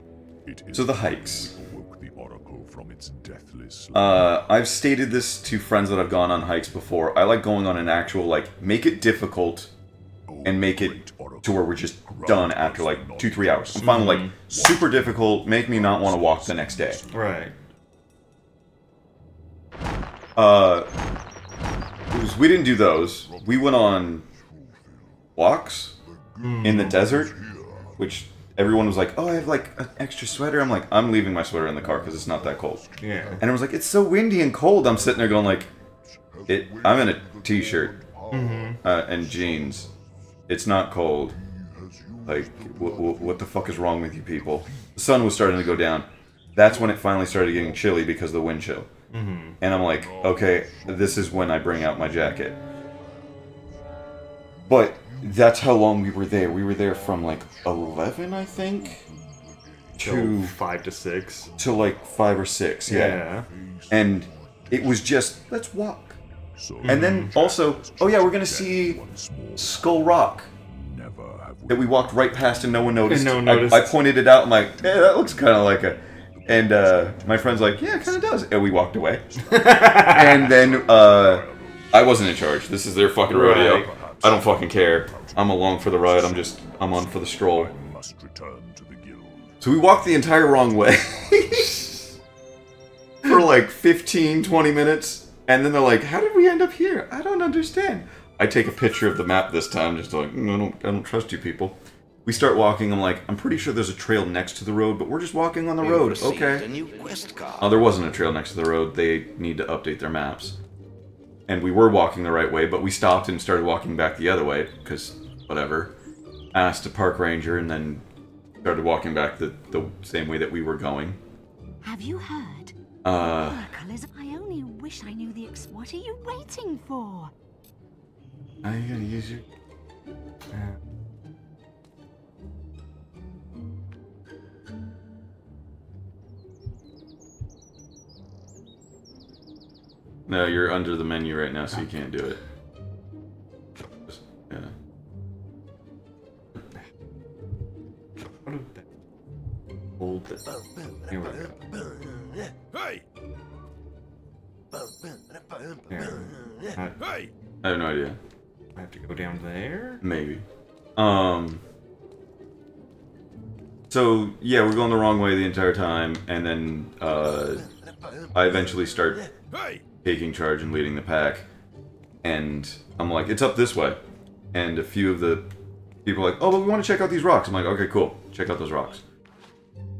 It is so the hikes. Awoke the oracle from its deathless. I've stated this to friends that I've gone on hikes before. I like going on an actual, like, make it difficult and make it to where we're just done after like 2-3 hours. I'm fine with like super difficult, make me not want to walk the next day. Right. We didn't do those. We went on walks in the desert, which everyone was like, "Oh, I have like an extra sweater." I'm like, "I'm leaving my sweater in the car because it's not that cold." Yeah. And it was like, "It's so windy and cold." I'm sitting there going like, I'm in a t-shirt and jeans. It's not cold. Like, what the fuck is wrong with you people? The sun was starting to go down. That's when it finally started getting chilly because of the wind chill. And I'm like, okay, this is when I bring out my jacket. But that's how long we were there. We were there from like 11, I think, to 5 to 6. to like 5 or 6. Yeah. And it was just, let's walk. And then also, oh yeah, we're gonna see Skull Rock that we walked right past and no one noticed. And no one noticed. I pointed it out. I'm like, yeah, that looks kind of like a. And my friend's like, yeah, it kind of does. And we walked away. And then I wasn't in charge. This is their fucking rodeo. Right. I don't fucking care. I'm along for the ride. I'm on for the stroll. Must return to the guild. So we walked the entire wrong way for like 15, 20 minutes. And then they're like, how did we end up here? I don't understand. I take a picture of the map this time, just like, I don't trust you people. We start walking, I'm like, I'm pretty sure there's a trail next to the road, but we're just walking on the road, okay. Oh, there wasn't a trail next to the road, they need to update their maps. And we were walking the right way, but we stopped and started walking back the other way, because, whatever. Asked a park ranger, and then started walking back the same way that we were going. Have you heard? I only wish I knew the what are you waiting for? Are you gonna use your... No, you're under the menu right now, so you can't do it. Yeah. Hold it. Here we go. Hey! Here. Hey! I have no idea. I have to go down there? Maybe. So, yeah, we're going the wrong way the entire time, and then, I eventually start taking charge and leading the pack, and I'm like, it's up this way. And a few of the people are like, oh, but we want to check out these rocks. I'm like, okay, cool. Check out those rocks.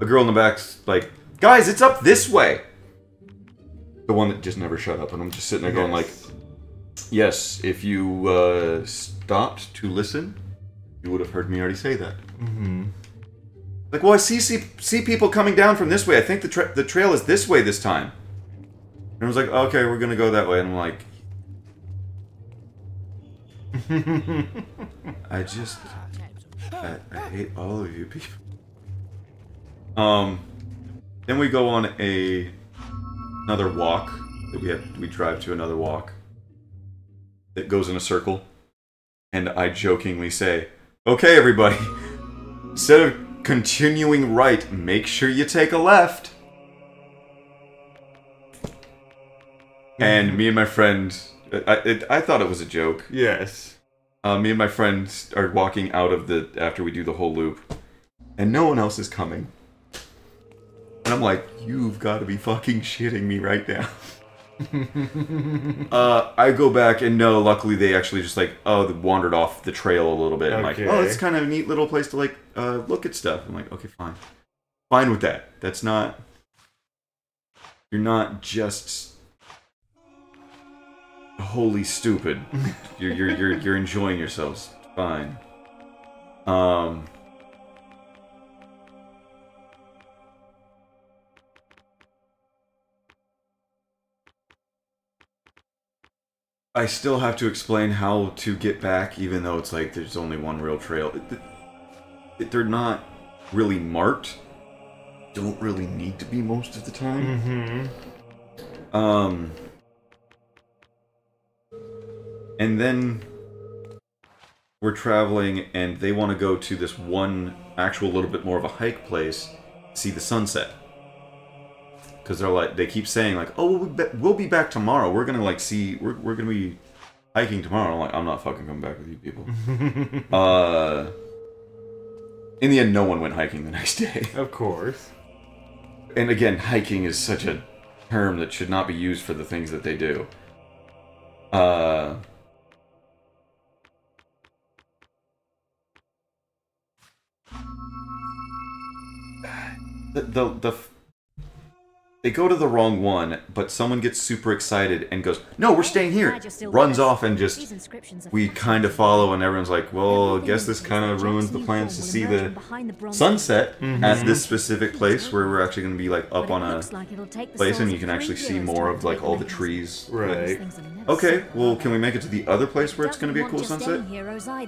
A girl in the back's like, guys, it's up this way! The one that just never shut up, and I'm just sitting there going like, yes, if you stopped to listen, you would have heard me already say that. Like, well, I see people coming down from this way. I think the trail is this way this time. And I was like, okay, we're gonna go that way. And I'm like, I hate all of you people. Then we go on another walk. We drive to another walk that goes in a circle, and I jokingly say, "Okay, everybody, instead of continuing right, make sure you take a left." And me and my friend, I thought it was a joke. Yes. Me and my friend are walking out of after we do the whole loop, and no one else is coming. And I'm like, you've got to be fucking shitting me right now. I go back and no, luckily they actually just like, they wandered off the trail a little bit. I'm like, oh, it's kind of a neat little place to like look at stuff. I'm like, okay, fine. Fine with that. That's not... You're not just... wholly stupid. You're enjoying yourselves. Fine. I still have to explain how to get back, even though it's like there's only one real trail. They're not really marked. Don't really need to be most of the time. And then we're traveling, and they want to go to this one actual little bit more of a hike place, see the sunset. Because they're like, they keep saying like, oh, we'll be back tomorrow. We're gonna like see, we're gonna be hiking tomorrow. I'm like, I'm not fucking coming back with you people. In the end, no one went hiking the next day. Of course. And again, hiking is such a term that should not be used for the things that they do. They go to the wrong one, but someone gets super excited and goes, no, we're staying here. Runs off and just, we kind of follow, and everyone's like, well, I guess this kind of ruins the plans to see the sunset at this specific place where we're actually going to be like up on a place and you can actually see more of like all the trees. Right. Okay, well, can we make it to the other place where it's going to be a cool sunset?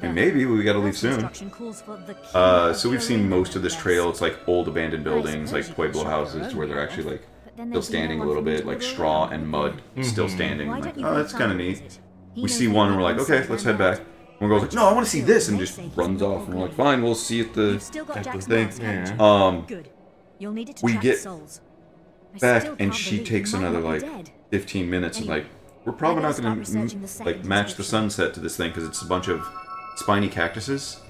And maybe we got to leave soon. So we've seen most of this trail. It's like old abandoned buildings, like Pueblo houses, where they're actually like still standing a little bit, like straw and mud still standing. I'm like, oh, that's kind of neat. We see one and we're like, okay, let's head back. And we're like, no, I want to see this, and just runs off. And we're like, fine, we'll see at the thing. Yeah. We get back, and she takes another like 15 minutes, and like, we're probably not going to like match the sunset to this thing because it's a bunch of spiny cactuses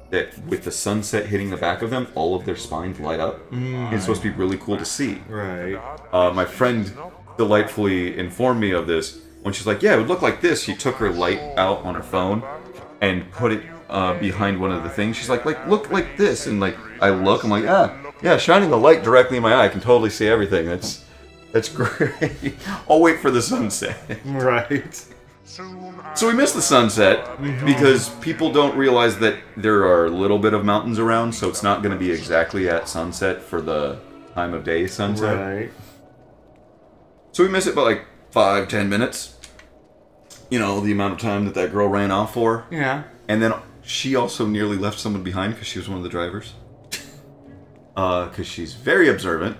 that, with the sunset hitting the back of them, all of their spines light up. It's supposed to be really cool to see. Right. My friend delightfully informed me of this when she's like, yeah, it would look like this. She took her light out on her phone and put it behind one of the things. She's like, look like this. And like, I look, I'm like, yeah, shining a light directly in my eye, I can totally see everything. That's great. I'll wait for the sunset. Right. So we missed the sunset because people don't realize that there are a little bit of mountains around, so it's not going to be exactly at sunset for the time of day sunset. Right. So we miss it by like 5-10 minutes. You know, the amount of time that girl ran off for. Yeah. And then she also nearly left someone behind because she was one of the drivers. Because she's very observant.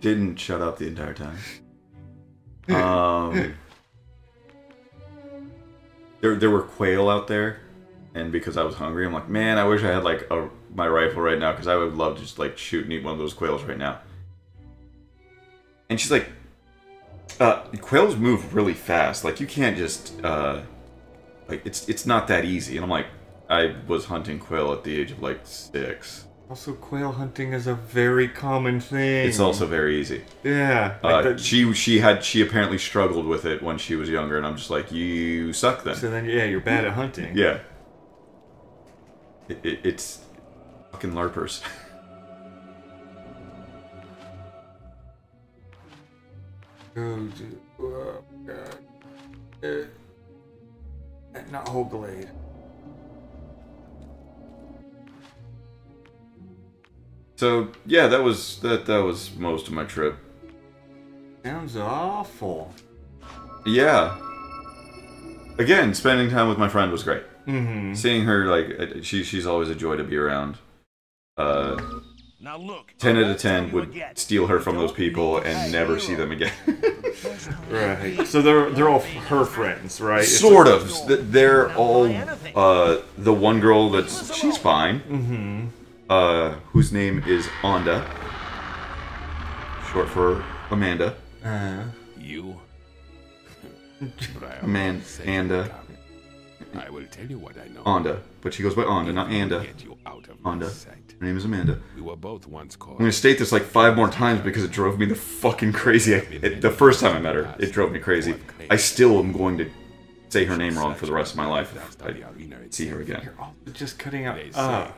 Didn't shut up the entire time. There were quail out there, and because I was hungry, I'm like, man, I wish I had like my rifle right now because I would love to just like shoot and eat one of those quails right now. And she's like, quails move really fast. Like you can't just like it's not that easy. And I'm like, I was hunting quail at the age of like 6. Also, quail hunting is a very common thing. It's also very easy. Yeah. Like she apparently struggled with it when she was younger, and I'm just like, you suck then. So then, yeah, you're bad at hunting. Yeah. It's fucking LARPers. Oh, God. Not whole glade. So yeah, that was most of my trip. Sounds awful. Yeah. Again, spending time with my friend was great. Mm-hmm. Seeing her, like, she's always a joy to be around. Now look, 10 out of 10 would steal her from those people and never see them again. Right. So they're all her friends, right? Sort of. They're all the one girl she's fine. Mm-hmm. Whose name is Onda, short for Amanda. You? Amanda. I will tell you what I know. Anda. But she goes by Anda, not Anda. Get you out of my Anda. sight. Her name is Amanda. We were both once called. I'm gonna state this like 5 more times because it drove me the fucking crazy. The first time I met her, it drove me crazy. I still am going to say her name wrong for the rest of my life if I see her again. You're all just cutting out. They say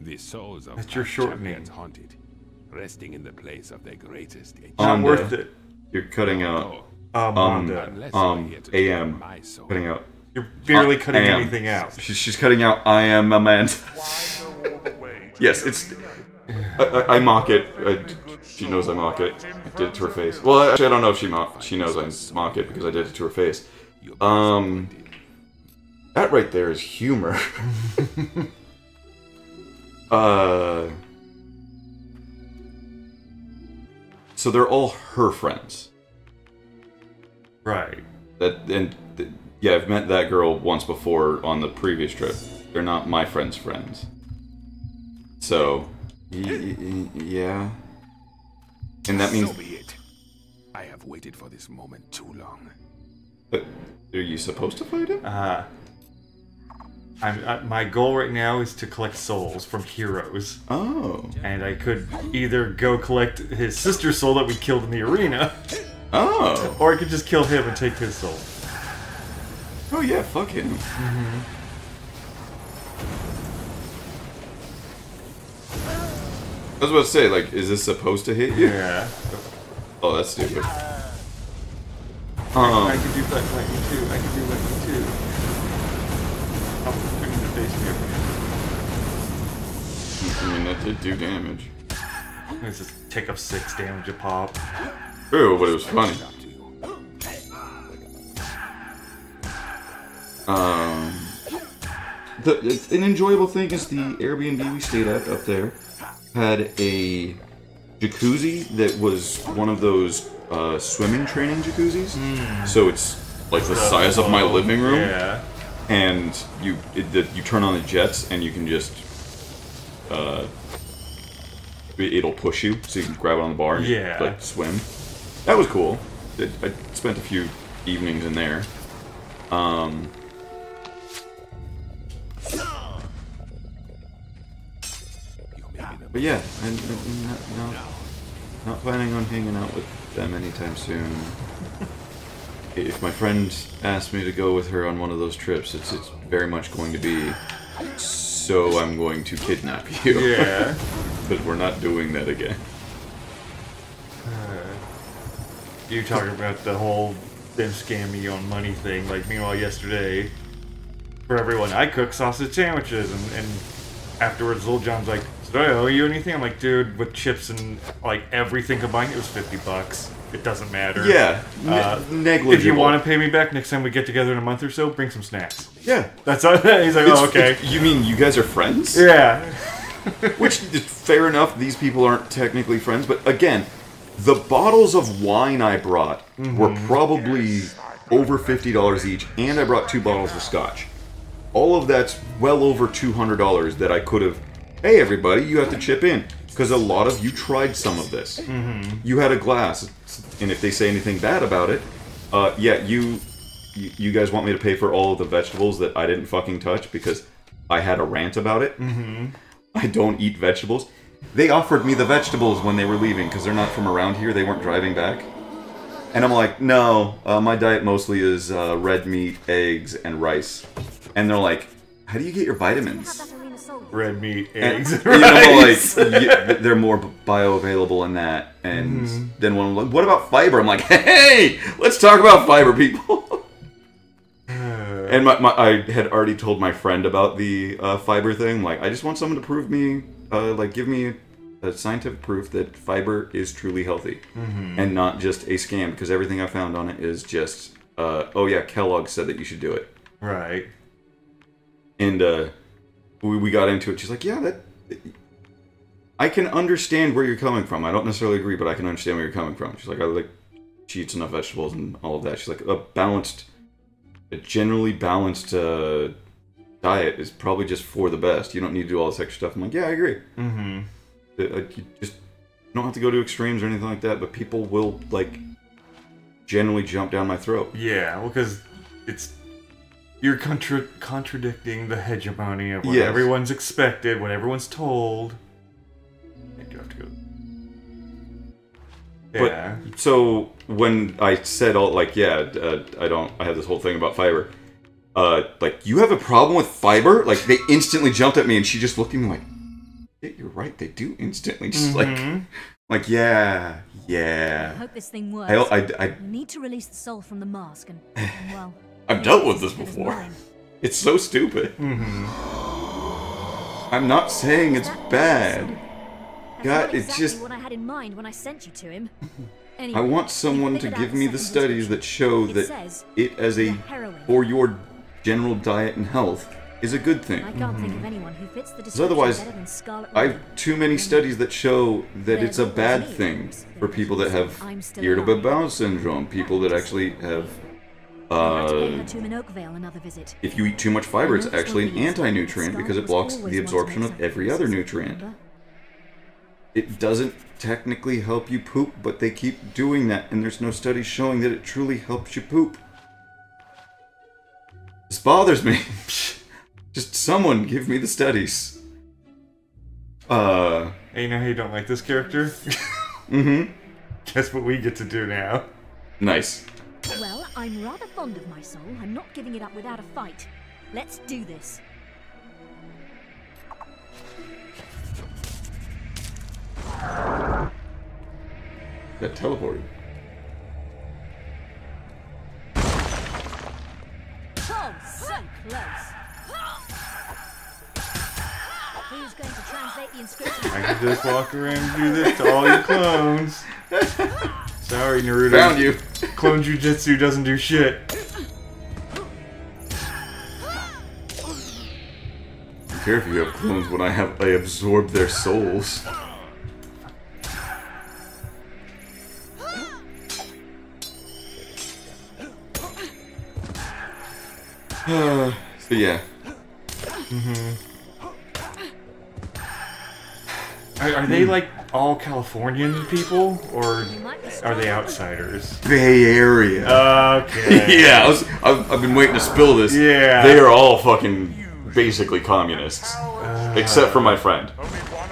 the souls of That's your past shortening. champions haunted, resting in the place of their greatest achievement. Not Anda. worth it. You're cutting out Amanda. Unless you are here to take AM. my soul. cutting out. You're barely cutting AM. anything out. She's cutting out I am Amanda. Yes, it's I mock it. She knows I mock it. I did it to her face. Well, actually, I don't know if she knows I mock it because I did it to her face. That right there is humor. So they're all her friends. Right. Yeah, I've met that girl once before on the previous trip. They're not my friend's friends. So, yeah. And that means... So be it. I have waited for this moment too long. Are you supposed to fight him? My goal right now is to collect souls from heroes. Oh. And I could either go collect his sister's soul that we killed in the arena, Oh. or I could just kill him and take his soul. Oh yeah, fuck him. I was about to say, like, is this supposed to hit you? Yeah. Oh, that's stupid. I could do Black Lightning too. I could do Lightning too. Oh, I need to face me. I mean, that did do damage. Let's just take up 6 damage a pop. Ooh, but it was funny. An enjoyable thing is the Airbnb we stayed at up there had a jacuzzi that was one of those swimming training jacuzzis. So it's like the size of my living room. Yeah. And you turn on the jets and you can just it'll push you so you can grab it on the bar and like swim. That was cool. I spent a few evenings in there. But yeah, I'm not planning on hanging out with them anytime soon. If my friend asks me to go with her on one of those trips, it's very much going to be, so I'm going to kidnap you. Yeah. But we're not doing that again. You talking about the whole them scamming you on money thing. Like, meanwhile, yesterday, for everyone, I cooked sausage sandwiches, and afterwards, Lil John's like, "Do I owe you anything?" I'm like, "Dude, with chips and like everything combined, it was $50. It doesn't matter." Yeah, negligible. If you want to pay me back next time we get together in a month or so, bring some snacks. Yeah, that's all. He's like, "Oh, okay." You mean you guys are friends? Yeah. Which is fair enough. These people aren't technically friends, but again, the bottles of wine I brought were probably over $50 each, and I brought 2 bottles of scotch. All of that's well over $200 that I could have. Hey, everybody, you have to chip in because a lot of you tried some of this. You had a glass, and if they say anything bad about it, yeah, you guys want me to pay for all of the vegetables that I didn't fucking touch because I had a rant about it. I don't eat vegetables. They offered me the vegetables when they were leaving because they're not from around here. They weren't driving back. And I'm like, no, my diet mostly is red meat, eggs, and rice. And they're like, how do you get your vitamins? Red meat, eggs, and rice. You know, like, they're more bioavailable in that. And then one like, what about fiber? I'm like, hey, let's talk about fiber, people. And I had already told my friend about the fiber thing. Like, I just want someone to prove me, like, give me a scientific proof that fiber is truly healthy and not just a scam. Because everything I found on it is just, oh yeah, Kellogg said that you should do it. Right. And we got into it. She's like, yeah, I can understand where you're coming from. I don't necessarily agree, but I can understand where you're coming from. She's like, she eats enough vegetables and all of that. She's like, a generally balanced diet is probably just for the best. You don't need to do all this extra stuff. I'm like, yeah, I agree. You just don't have to go to extremes or anything like that, but people will, like, generally jump down my throat. Yeah, well, because You're contradicting the hegemony of what Yes. everyone's expected, what everyone's told. I do have to go. Yeah. But so when I said all like, yeah, I had this whole thing about fiber. Like, you have a problem with fiber? Like, they instantly jumped at me, and she just looked at me like, yeah, you're right, they do instantly. Just like, yeah. I hope this thing works. I You need to release the soul from the mask and well... I've dealt with this as good as before. mine. It's so stupid. I'm not saying it's bad. That's God, not it's exactly just... what I had in mind when I sent you to him. I Anyway, want someone you to figured give out me the the second studies that show It that says it as a you're heroin. for your general diet and health is a good I thing. can't think of anyone who fits the Because description otherwise, better than Scarlet I've Woman. too many studies that show that it's a bad thing for people that have irritable bowel syndrome, people that actually have I had to pay her to an Oakvale another visit. if you eat too much fiber, it's actually an anti-nutrient because it blocks the absorption of every other nutrient. It doesn't technically help you poop, but they keep doing that, and there's no studies showing that it truly helps you poop. This bothers me. Just someone give me the studies. Hey, you know how you don't like this character? Guess what we get to do now? Nice. Well, I'm rather fond of my soul. I'm not giving it up without a fight. Let's do this. That teleported. Oh, so close. Who's going to translate the inscription? I can just walk around and do this to all your clones. Sorry, Naruto. Found you. Clone Jujitsu doesn't do shit. I don't care if you have clones when I absorb their souls. So yeah. Are they like all Californian people, or are they outsiders? Bay Area. Okay. Yeah, I've been waiting to spill this. Yeah. They are all fucking basically communists. Except for my friend.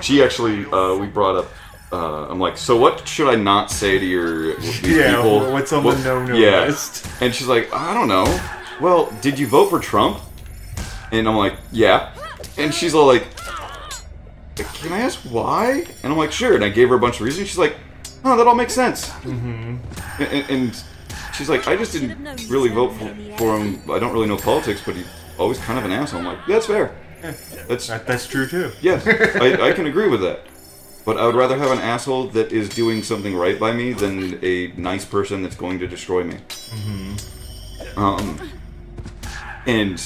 She actually, we brought up, I'm like, so what should I not say to these people? What's on the no-no list? And she's like, I don't know. Well, did you vote for Trump? And I'm like, yeah. And she's all like, can I ask why? And I'm like, sure. And I gave her a bunch of reasons. She's like, oh, that all makes sense. And she's like, I just didn't really vote for him. I don't really know politics, but he's always kind of an asshole. I'm like, that's fair. That's true too. Yes, I can agree with that. But I would rather have an asshole that is doing something right by me than a nice person that's going to destroy me. And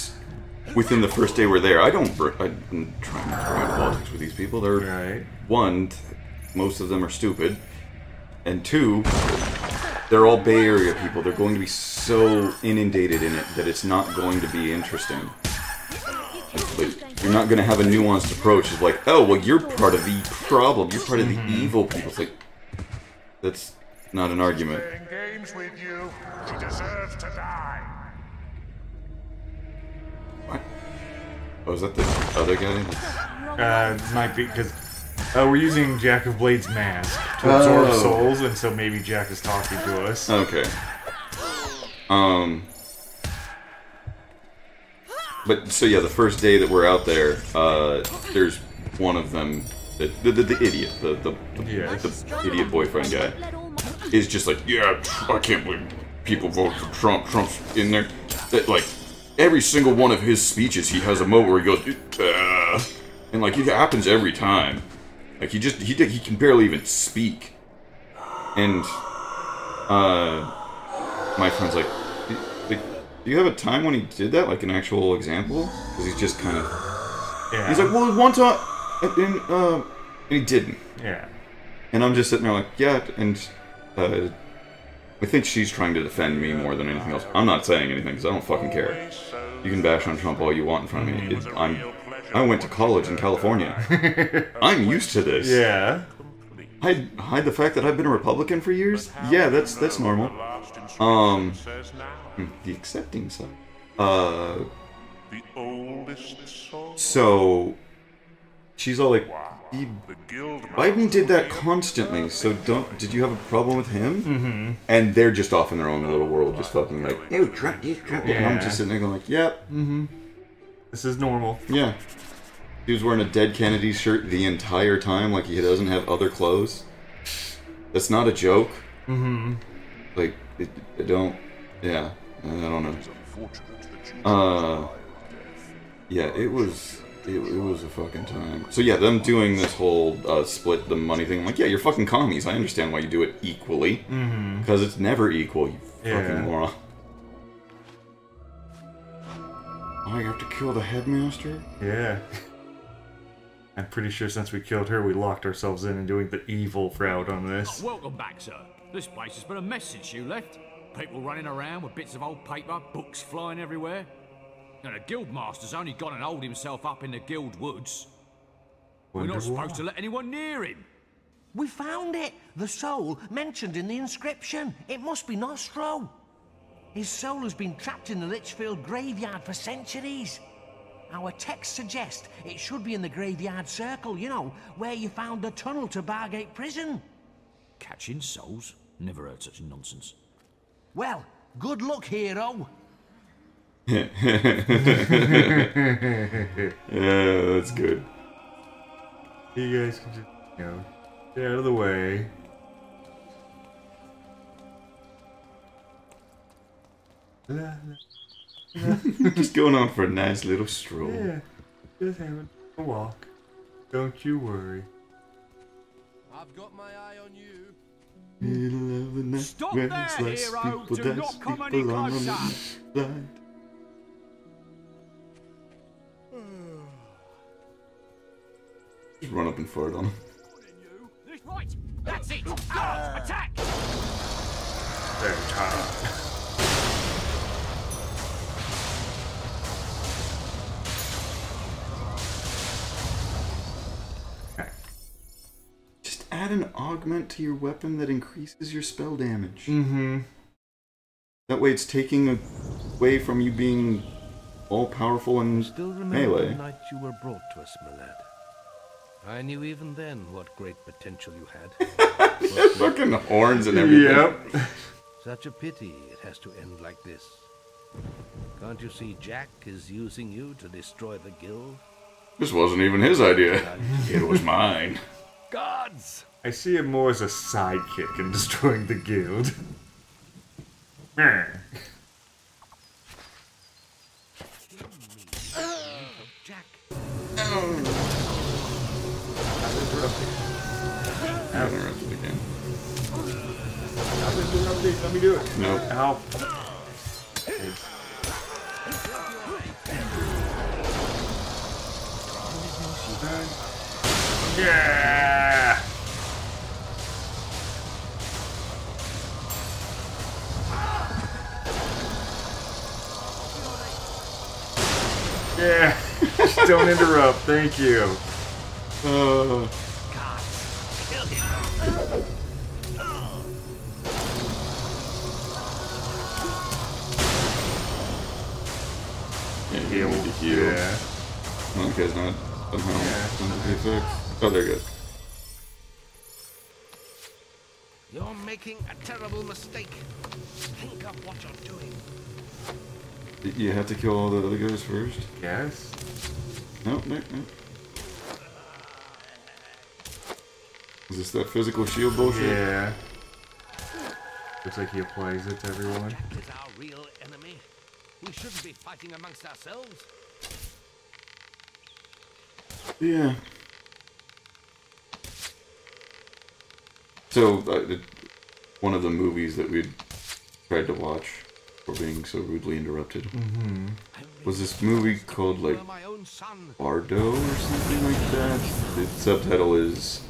within the first day we're there, I didn't try and try politics with these people. They're Right. one, most of them are stupid, and two, they're all Bay Area people. They're going to be so inundated in it that it's not going to be interesting. Like, you're not going to have a nuanced approach of like, oh, well, you're part of the problem. You're part of the evil people. It's like, that's not an argument. Playing games with you, she deserves to die. What? Oh, is that the other guy? Might be because we're using Jack of Blades' mask to absorb souls, and so maybe Jack is talking to us. Okay. But, so yeah, the first day that we're out there, there's one of them, the idiot, the idiot boyfriend guy, is just like, yeah, I can't believe people vote for Trump. Trump's in there. Like, every single one of his speeches, he has a moment where he goes, and like, it happens every time. Like, he can barely even speak. And, my friend's like, do you have a time when he did that? Like an actual example? Because he's just kind of... Yeah. He's like, well, one time... And he didn't. Yeah. And I'm just sitting there like, yeah, and... I think she's trying to defend me more than anything else. I'm not saying anything, because I don't fucking care. You can bash on Trump all you want in front of me. I went to college in California. I'm used to this. Yeah. Hide the fact that I've been a Republican for years? Yeah, that's normal. The accepting side. The oldest soul. So she's all like, The guild Biden did that constantly, so did you have a problem with him? Mm-hmm. And they're just off in their own little world, just fucking like, ew, drop this, drop it. And I'm just sitting there going like, yep, mm-hmm. This is normal. Yeah. He was wearing a Dead Kennedy shirt the entire time, like he doesn't have other clothes. That's not a joke. Mm-hmm. Like, I don't know. Yeah, it was a fucking time. So yeah, them doing this whole split the money thing, I'm like, yeah, you're fucking commies. I understand why you do it equally. Because it's never equal, you fucking moron. Oh, you have to kill the headmaster? Yeah. I'm pretty sure since we killed her, we locked ourselves in and doing the evil route on this. Welcome back, sir. This place has been a mess since you left. People running around with bits of old paper, books flying everywhere. And the guildmaster's only gone and holed himself up in the guild woods. We're not supposed to let anyone near him. We found it! The soul mentioned in the inscription. It must be Nostro. His soul has been trapped in the Litchfield graveyard for centuries. Our texts suggest it should be in the graveyard circle, you know, where you found the tunnel to Bargate Prison. Catching souls? Never heard such nonsense. Well, good luck, hero. Yeah, that's good. You guys can just, get out of the way. Just going on for a nice little stroll. Yeah, just having a walk. Don't you worry. I've got my eye on you. Middle of the night, Stop when there, it's less hero! people, Do less not come people any on the closer. moonlight. Just run up and fart on him. This right! That's it! Attack! There, Tom. Just add an augment to your weapon that increases your spell damage. Mm-hmm. That way it's taking away from you being all-powerful and Still remember melee. the night you were brought to us, my lad. I knew even then what great potential you had. Fucking horns and everything. Yep. Such a pity it has to end like this. Can't you see Jack is using you to destroy the guild? This wasn't even his idea. It was mine. Gods! I see him more as a sidekick in destroying the guild. Jack. I'm interrupted again. Let me do it. Nope. Ow. Yeah. Yeah. Just don't interrupt. Thank you. Yeah, you need to heal. Yeah. Well, that guy's not somehow under the effects. Oh, there it goes. You're making a terrible mistake. Think of what you're doing. You have to kill all the other guys first? Yes. No. Is this that physical shield bullshit? Yeah. Looks like he applies it to everyone. Jack is our real enemy. We shouldn't be fighting amongst ourselves. Yeah. So, one of the movies that we tried to watch for being so rudely interrupted was this movie called, like, Bardo or something like that. The subtitle is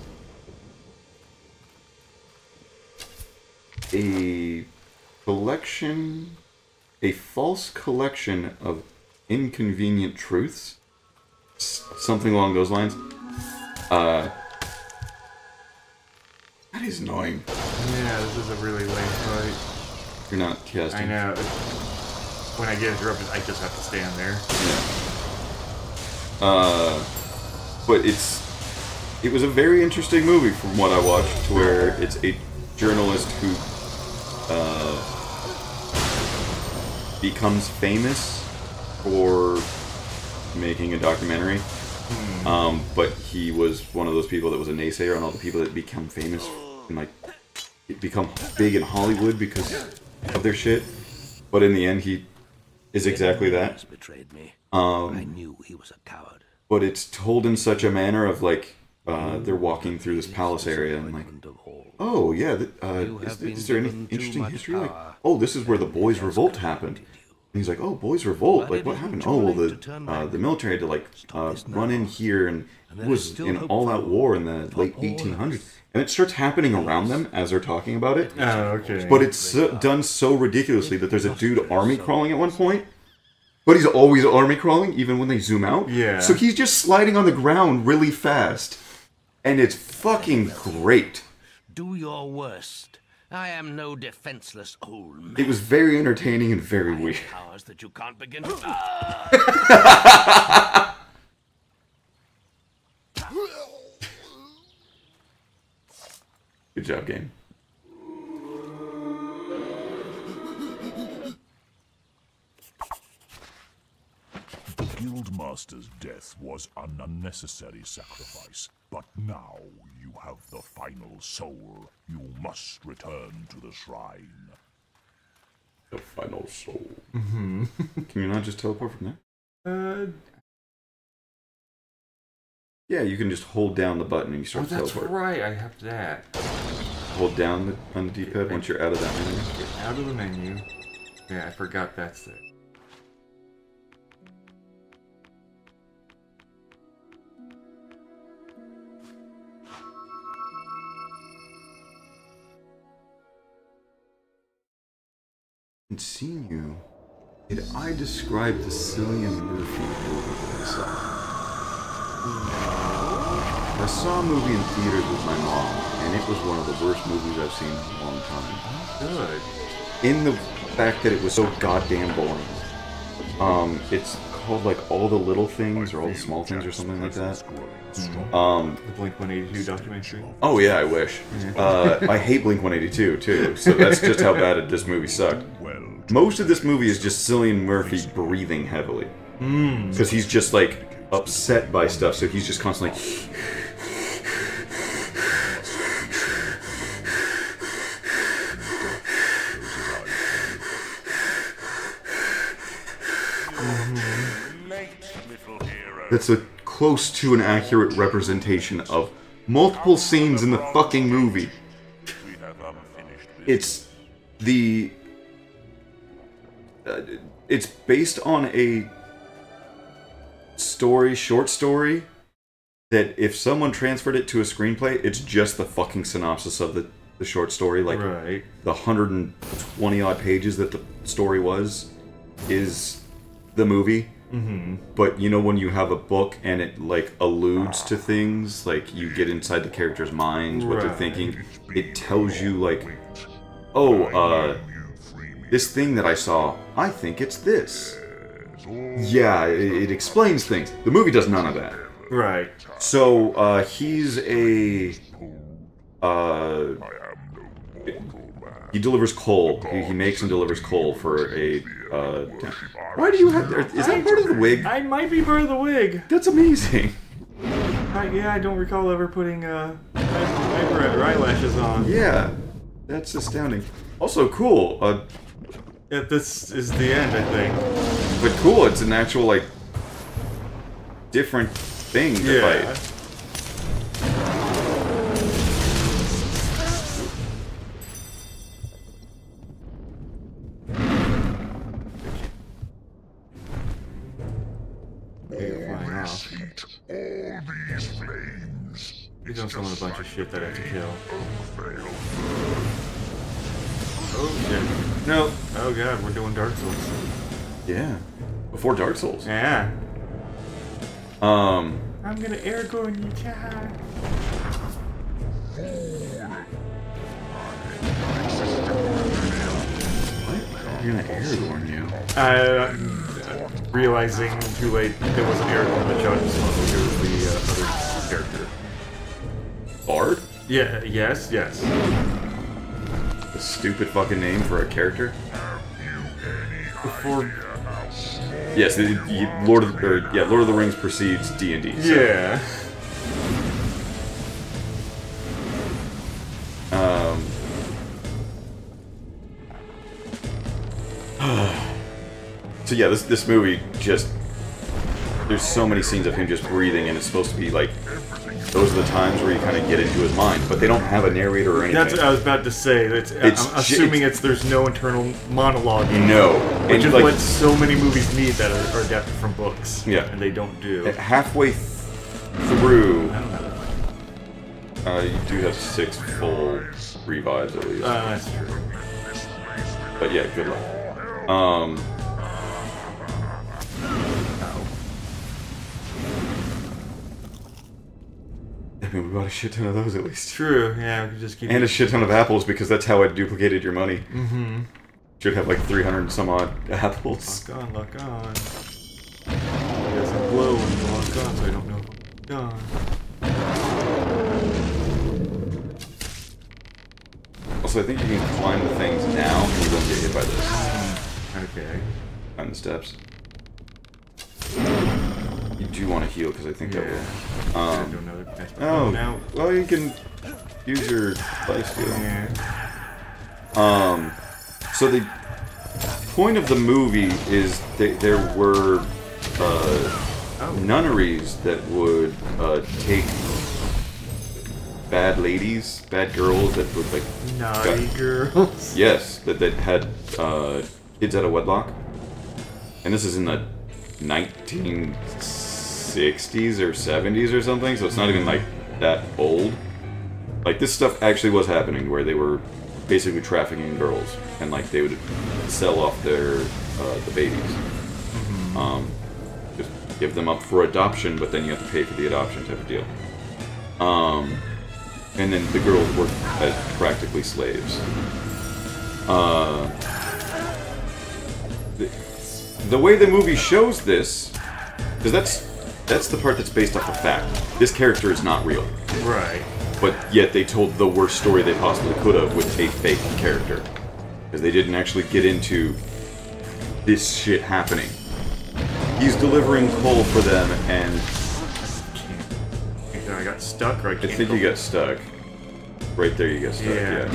a false collection of inconvenient truths. Something along those lines. That is annoying. Yeah, this is a really lame fight. You're not casting. I know. when I get interrupted, I just have to stand there. Yeah. But it was a very interesting movie from what I watched, to where it's a journalist who becomes famous for making a documentary. But he was one of those people that was a naysayer on all the people that become famous and like become big in Hollywood because of their shit. But in the end, he is exactly that. Betrayed me. I knew he was a coward. But it's told in such a manner of like they're walking through this palace area and like, oh yeah, is there any interesting history? Like, oh, this is where the Boys' Revolt happened. And he's like, oh, Boys' Revolt, like what happened? Oh, well, the military had to like run in here, and it was an all-out war in the late 1800s. And it starts happening around them as they're talking about it. Oh, okay. But it's done so ridiculously that there's a dude army crawling at one point. But he's always army crawling, even when they zoom out. Yeah. So he's just sliding on the ground really fast. And it's fucking great. Do your worst. I am no defenseless old man. It was very entertaining and very weird. Powers that you can't begin to... Good job, game. The Guildmaster's death was an unnecessary sacrifice, but now you have the final soul. You must return to the shrine. The final soul. Mm-hmm. Can you not just teleport from there? Yeah, you can just hold down the button and you start to teleport. That's right, I have that. Hold down on the D-pad once you're out of that menu. Get out of the menu. Yeah, I forgot that's it. And seeing you, did I describe the Cillian Murphy movie that I saw? I saw a movie in theaters with my mom, and it was one of the worst movies I've seen in a long time. Good. In the fact that it was so goddamn boring. It's called like All the Little Things, or All the Small Things, or something like that. The Blink-182 documentary. Oh yeah, I wish. I hate Blink-182 too, so that's just how bad this movie sucked. Most of this movie is just Cillian Murphy breathing heavily. Because he's just like upset by stuff, so he's just constantly... That's a close to an accurate representation of multiple scenes in the fucking movie. It's the... it's based on a short story, that if someone transferred it to a screenplay, it's just the fucking synopsis of the short story. Like, right. The 120 odd pages that the story is the movie. Mm-hmm. But you know when you have a book and it like alludes to things, like you get inside the character's minds, what they're thinking, it tells you like, oh, this thing that I saw, I think it's this. Yeah, it explains things. The movie does none of that. Right. So, he's a... he delivers coal. He makes and delivers coal for a... why do you have... Is that part of the wig? I might be part of the wig. That's amazing. Yeah, I don't recall ever putting eyelashes on. Yeah, that's astounding. Also, cool. Yeah, this is the end, I think. But cool, it's an actual, like, different thing to fight. He's on some of the bunch of shit that I have to kill. Oh shit. No. Oh god, we're doing Dark Souls. Yeah. Before Dark Souls. Yeah. I'm gonna Aragorn you, child. You're gonna Aragorn you. Realizing too late it wasn't Aragorn that shot himself, it was the other character. Bard? Yeah, yes. A stupid fucking name for a character? Before... Yes, Lord of the Rings precedes D&D. So. Yeah. So yeah, this movie just... There's so many scenes of him just breathing, and it's supposed to be like... Those are the times where you kind of get into his mind, but they don't have a narrator or anything. That's what I was about to say. I'm assuming there's no internal monologue. No. Which is what so many movies need that are adapted from books. Yeah. And they don't do. Halfway through... I don't know. You do have 6 full revives at least. That's true. But yeah, good luck. I mean, we bought a shit ton of those at least. True, yeah, we could just keep... And a shit ton of apples, because that's how I duplicated your money. Mm-hmm. Should have like 300 and some odd apples. Lock on, lock on. It doesn't glow when you lock on, so I don't know if I'm gone. Also, I think you can climb the things now, and you won't get hit by this. Okay. Climb the steps. You do want to heal, because I think that will... I don't know. Oh, well, you can use your life steal. Yeah. So the point of the movie is there were nunneries that would take bad ladies, bad girls that would like... Naughty girls? Yes, that had kids out of wedlock. And this is in the 1960s or 70s or something, so it's not even like that old. Like, this stuff actually was happening where they were basically trafficking girls, and like they would sell off their the babies. Mm-hmm. Just give them up for adoption, but then you have to pay for the adoption type of deal. And then the girls worked as practically slaves. The way the movie shows this, because that's the part that's based off of fact. This character is not real. Right. But yet they told the worst story they possibly could have with a fake character. Because they didn't actually get into this shit happening. He's delivering coal for them, and... I got stuck, or I can't... I think you got stuck. Right there you got stuck, yeah.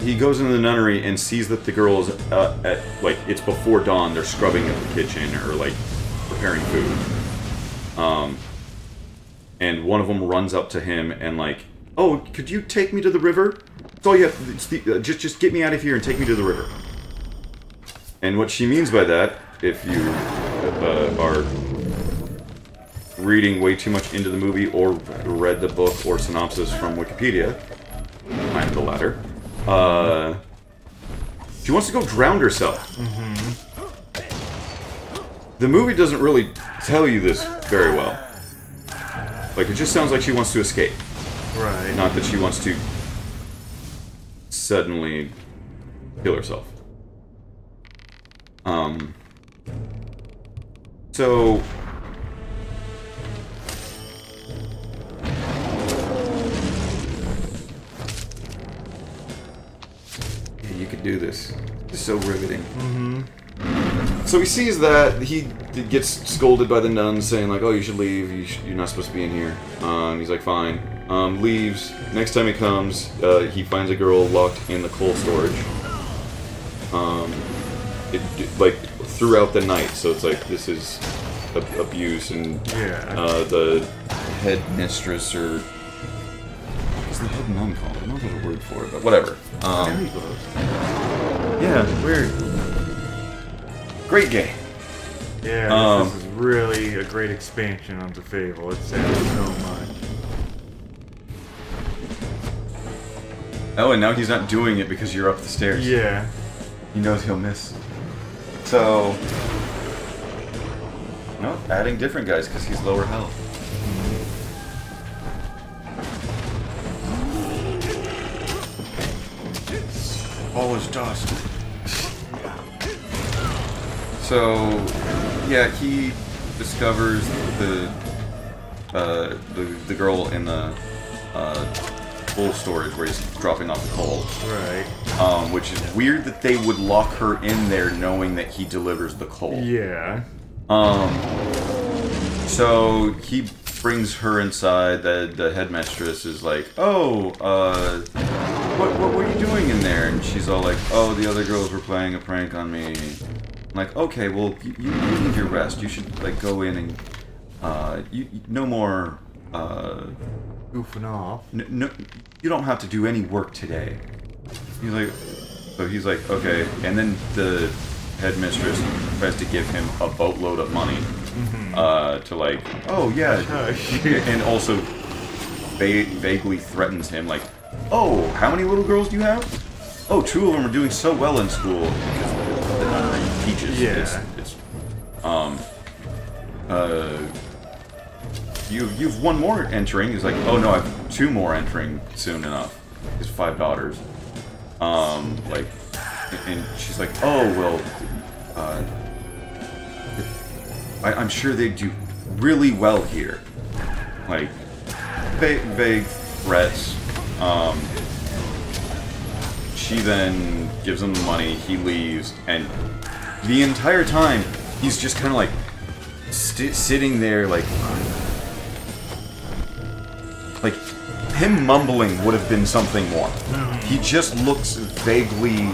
He goes into the nunnery and sees that the girls, it's before dawn, they're scrubbing at the kitchen or, like, preparing food. And one of them runs up to him and, like, oh, could you take me to the river? That's all you have, just get me out of here and take me to the river. And what she means by that, if you are reading way too much into the movie or read the book or synopsis from Wikipedia, kind of the latter, she wants to go drown herself. Mm-hmm. The movie doesn't really tell you this very well. Like, it just sounds like she wants to escape. Right. Not that she wants to suddenly kill herself. So... you could do this. It's so riveting. Mm-hmm. So he sees that, he gets scolded by the nuns saying like, oh, you should leave, you're not supposed to be in here. He's like, fine. Leaves. Next time he comes, he finds a girl locked in the coal storage. Like, throughout the night, so it's like, this is abuse, and the head mistress, or... what's the head nun called? I don't know there's a word for it, but whatever. Very close. Yeah, weird. Great game. Yeah, this is really a great expansion onto Fable. It's added so much. Oh, and now he's not doing it because you're up the stairs. Yeah. He knows he'll miss. So... no, adding different guys because he's lower health. All is dust. So, yeah, he discovers the girl in the coal storage where he's dropping off the coal. Right. Which is weird that they would lock her in there knowing that he delivers the coal. Yeah. So he brings her inside. The headmistress is like, "Oh, what were you doing in there?" And she's all like, "Oh, the other girls were playing a prank on me." I'm like, "Okay, well, you need your rest. You should like go in and no more goofing off. No, you don't have to do any work today." He's like, he's like, "Okay," and then the headmistress tries to give him a boatload of money. To like, oh yeah, and also vaguely threatens him like, oh, how many little girls do you have? Oh, 2 of them are doing so well in school because the nunnery teaches. Yeah. You've 1 more entering. He's like, oh no, I have 2 more entering soon enough. His 5 daughters. Like, and she's like, oh well. I'm sure they do really well here. Like, vague threats. She then gives him the money, he leaves, and the entire time, he's just kind of like, sitting there like him mumbling would have been something more. He just looks vaguely,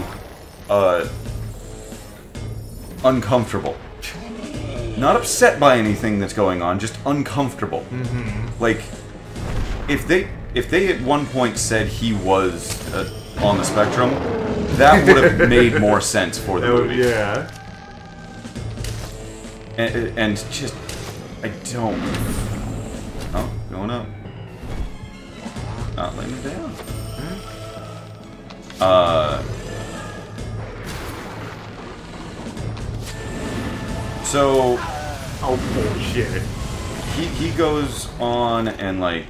uncomfortable. Not upset by anything that's going on, just uncomfortable. Like, if they at one point said he was on the spectrum, that would have made more sense for the movie. Yeah. And just, I don't. Oh, going up. Not laying it down. So, oh bullshit. He goes on and like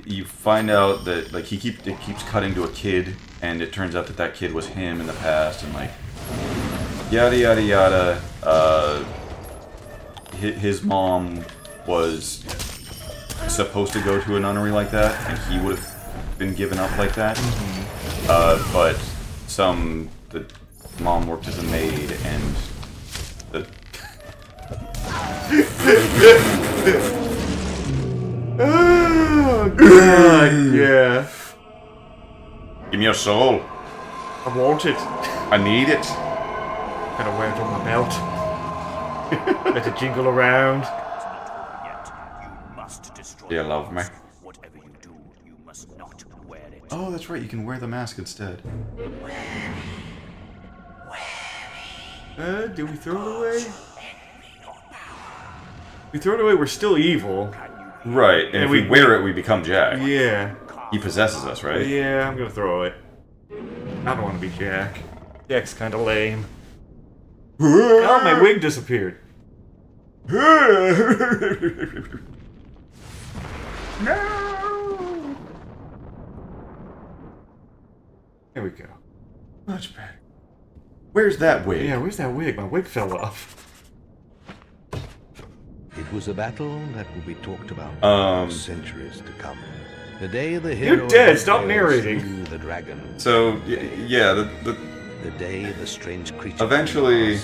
you find out that like it keeps cutting to a kid, and it turns out that kid was him in the past, and like yada yada yada. His mom was supposed to go to a nunnery like that, and he would have been given up like that. But the mom worked as a maid, and the oh god, yeah. Give me your soul. I want it. I need it. Gotta wear it on my belt. Let it jingle around. Do you love me? Whatever you do, you must not wear it. Oh, that's right. You can wear the mask instead. Do we throw it away? We throw it away, we're still evil. Right, and if we wear it, we become Jack. Yeah. He possesses us, right? Yeah, I'm gonna throw it. I don't want to be Jack. Jack's kind of lame. Oh, my wig disappeared. No! There we go. Much better. Where's that wig? Yeah, where's that wig? My wig fell off. It was a battle that will be talked about for centuries to come. The day the hero You're dead. Stop narrating. slew the dragon. So yeah, the day the strange creature. Eventually,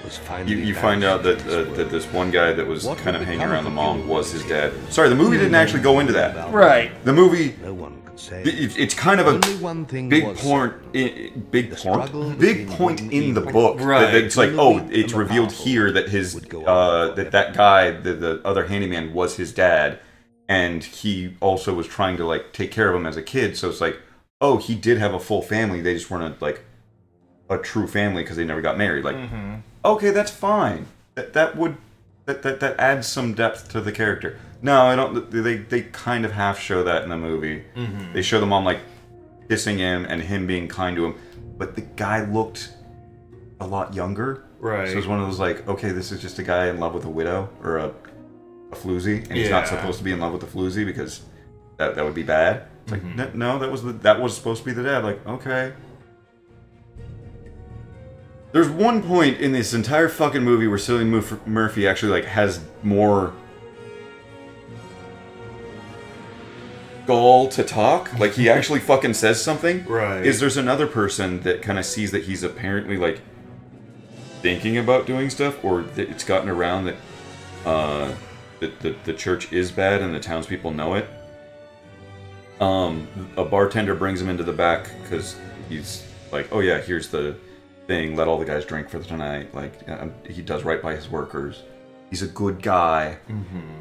was finally you find out that that this one guy that was kind of hanging around the mom was his dad. Sorry, the movie didn't actually go into that. Right. The movie. No one could say. It's kind of a big point in the book. Right. It's like, oh, it's revealed here that his that guy, the other handyman, was his dad, and he also was trying to like take care of him as a kid. So it's like, oh, he did have a full family. They just weren't like a true family because they never got married. Like, okay, that's fine. That adds some depth to the character. No, I don't. They kind of half show that in the movie. They show the mom like kissing him and him being kind to him, but the guy looked a lot younger. Right. So it's one of those like, okay, this is just a guy in love with a widow or a floozy, and he's not supposed to be in love with a floozy because that would be bad. It's like, no, that was supposed to be the dad. Like, okay. There's one point in this entire fucking movie where Cillian Murphy actually, like, has more gall to talk. Like, he actually fucking says something. Right. There's another person that kind of sees that he's apparently, like, thinking about doing stuff, or that it's gotten around that the church is bad and the townspeople know it. A bartender brings him into the back because he's like, oh yeah, here's the thing, let all the guys drink for the tonight. Like, he does right by his workers. He's a good guy.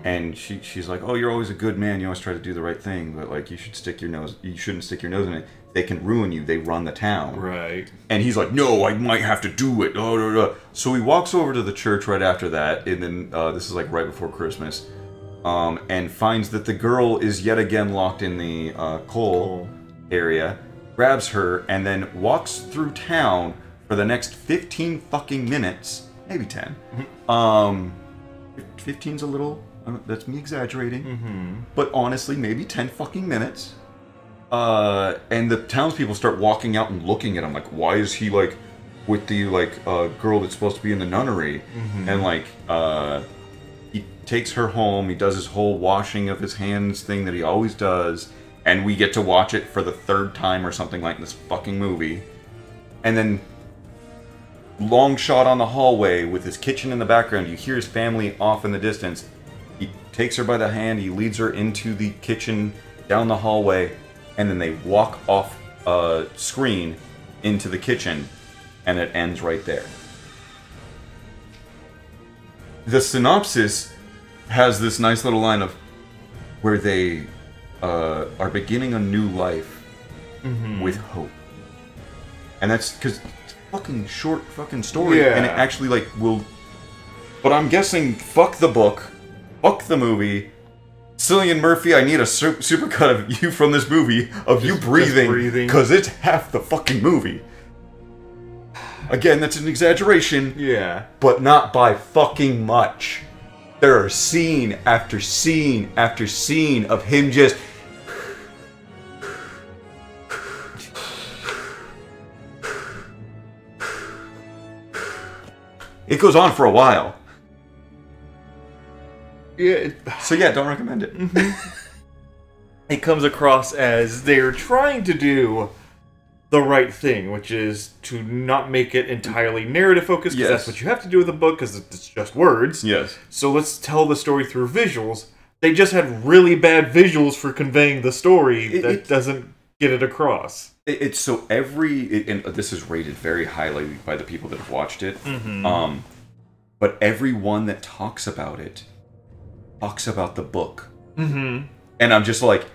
And she's like, oh, you're always a good man, you always try to do the right thing, but like, you shouldn't stick your nose in it. They can ruin you, they run the town. Right. And he's like, no, I might have to do it. So he walks over to the church right after that, and then this is like right before Christmas, and finds that the girl is yet again locked in the coal area, grabs her, and then walks through town for the next 15 fucking minutes, maybe 10. 15's a little, that's me exaggerating, but honestly, maybe 10 fucking minutes. And the townspeople start walking out and looking at him like, why is he like with the like girl that's supposed to be in the nunnery? And like he takes her home, he does his whole washing of his hands thing that he always does, and we get to watch it for the 3rd time or something like this fucking movie. And then long shot on the hallway with his kitchen in the background, you hear his family off in the distance. He takes her by the hand, he leads her into the kitchen, down the hallway, and then they walk off screen into the kitchen, and it ends right there. The synopsis has this nice little line of where they are beginning a new life with hope. And that's because it's a fucking short fucking story, and it actually like will... But I'm guessing, fuck the book, fuck the movie, Cillian Murphy, I need a supercut of you from this movie, of you breathing, because it's half the fucking movie. Again, that's an exaggeration. Yeah. But not by fucking much. There are scene after scene after scene of him just... It goes on for a while. Yeah. So yeah, don't recommend it. It comes across as they're trying to do the right thing, which is to not make it entirely narrative focused, because that's what you have to do with a book, because it's just words. Yes. So let's tell the story through visuals. They just had really bad visuals for conveying the story that doesn't get it across. It's so and this is rated very highly by the people that have watched it. But everyone that talks about it talks about the book. And I'm just like,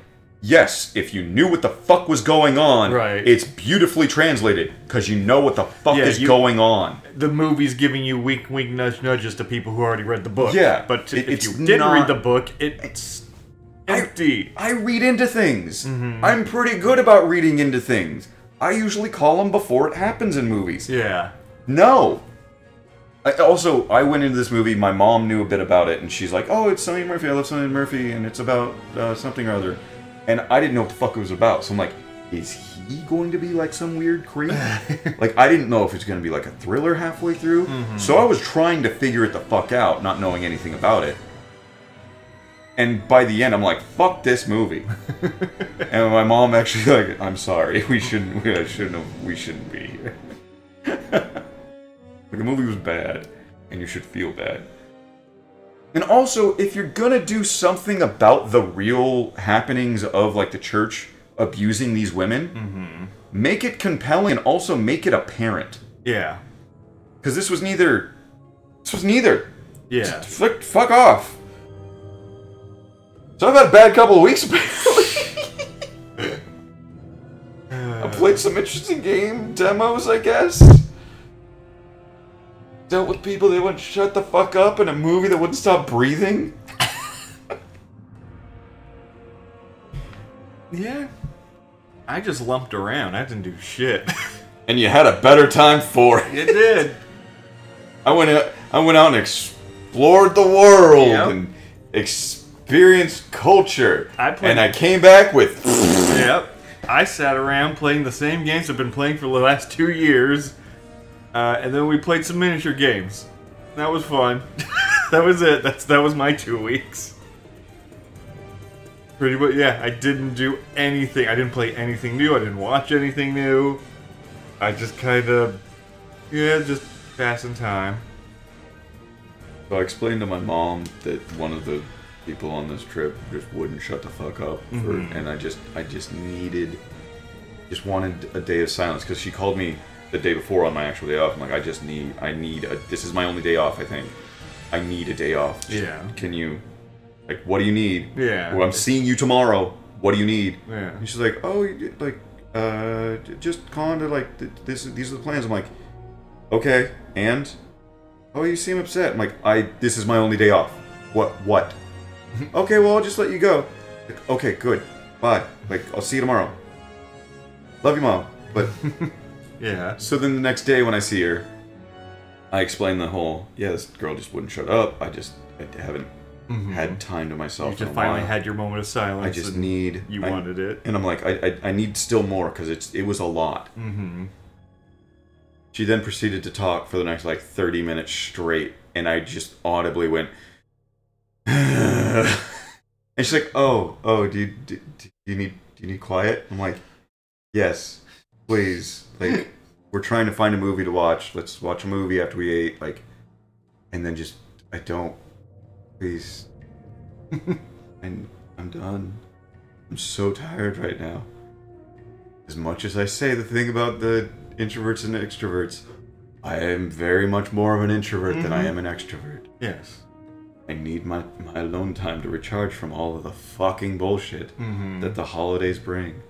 yes, if you knew what the fuck was going on, it's beautifully translated, because you know what the fuck is going on. The movie's giving you wink, wink, nudge, nudges to people who already read the book. Yeah. But if you didn't read the book, it's empty. I read into things. I'm pretty good about reading into things. I usually call them before it happens in movies. Yeah. No. I went into this movie, my mom knew a bit about it, and she's like, oh, it's Cillian Murphy, I love Cillian Murphy, and it's about something or other. And I didn't know what the fuck it was about, so I'm like, is he going to be like some weird creep? Like, I didn't know if it's going to be like a thriller halfway through, so I was trying to figure it the fuck out, not knowing anything about it. And by the end, I'm like, fuck this movie. And my mom actually like, I'm sorry, we shouldn't be here. Like, the movie was bad, and you should feel bad. And also, if you're gonna do something about the real happenings of, like, the church abusing these women, make it compelling and also make it apparent. Yeah. Because this was neither. Yeah. Fuck off. So I've had a bad couple of weeks, apparently. I played some interesting game demos, I guess. Dealt with people that wouldn't shut the fuck up in a movie that wouldn't stop breathing. Yeah. I just lumped around. I didn't do shit. And you had a better time for it. You did. I went out and explored the world and experienced culture. And I came back with... Yep. I sat around playing the same games I've been playing for the last 2 years. And then we played some miniature games. That was fun. That was it. That was my 2 weeks. Pretty much, yeah. I didn't do anything. I didn't play anything new. I didn't watch anything new. I just kind of, just passing time. So I explained to my mom that one of the people on this trip just wouldn't shut the fuck up, and I just wanted a day of silence, because she called me the day before on my actual day off. I'm like, this is my only day off, I think. I need a day off. Can you, like, what do you need? Yeah. Well, I'm seeing you tomorrow. What do you need? Yeah. And she's like, oh, like, just calling to, like, these are the plans. I'm like, okay, and? Oh, you seem upset. I'm like, this is my only day off. What? Okay, well, I'll just let you go. Like, okay, good. Bye. Like, I'll see you tomorrow. Love you, Mom. But yeah. So then the next day when I see her, I explain the whole, this girl just wouldn't shut up. I haven't had time to myself. You just finally had your moment of silence. I just need... You wanted it. And I'm like, I need still more, because it was a lot. She then proceeded to talk for the next, like, 30 minutes straight, and I just audibly went... And she's like, oh, do you need quiet? I'm like, yes, please. Like, we're trying to find a movie to watch. Let's watch a movie after we ate. Like, and then just, please. And I'm done. I'm so tired right now. As much as I say the thing about the introverts and extroverts, I am very much more of an introvert than I am an extrovert. Yes. I need my alone time to recharge from all of the fucking bullshit that the holidays bring.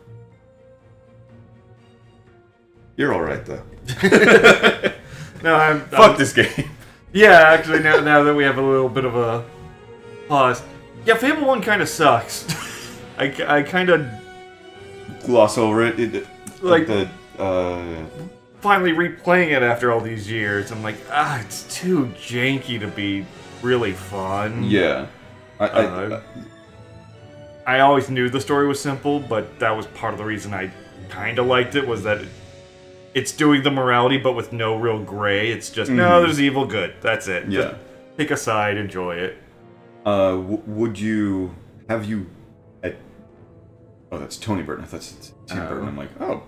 You're alright, though. No, Fuck this game. Yeah, actually, now that we have a little bit of a pause. Yeah, Fable 1 kind of sucks. I kind of... Gloss over it. Like the... Finally replaying it after all these years, I'm like, it's too janky to be really fun. Yeah. I always knew the story was simple, but that was part of the reason I kind of liked it, was that it's doing the morality, but with no real gray. It's just, no, there's evil, good. That's it. Yeah. Just pick a side, enjoy it. Would you... Have you... Oh, that's Tony Burton. I thought it's Tim Burton. I'm like, oh,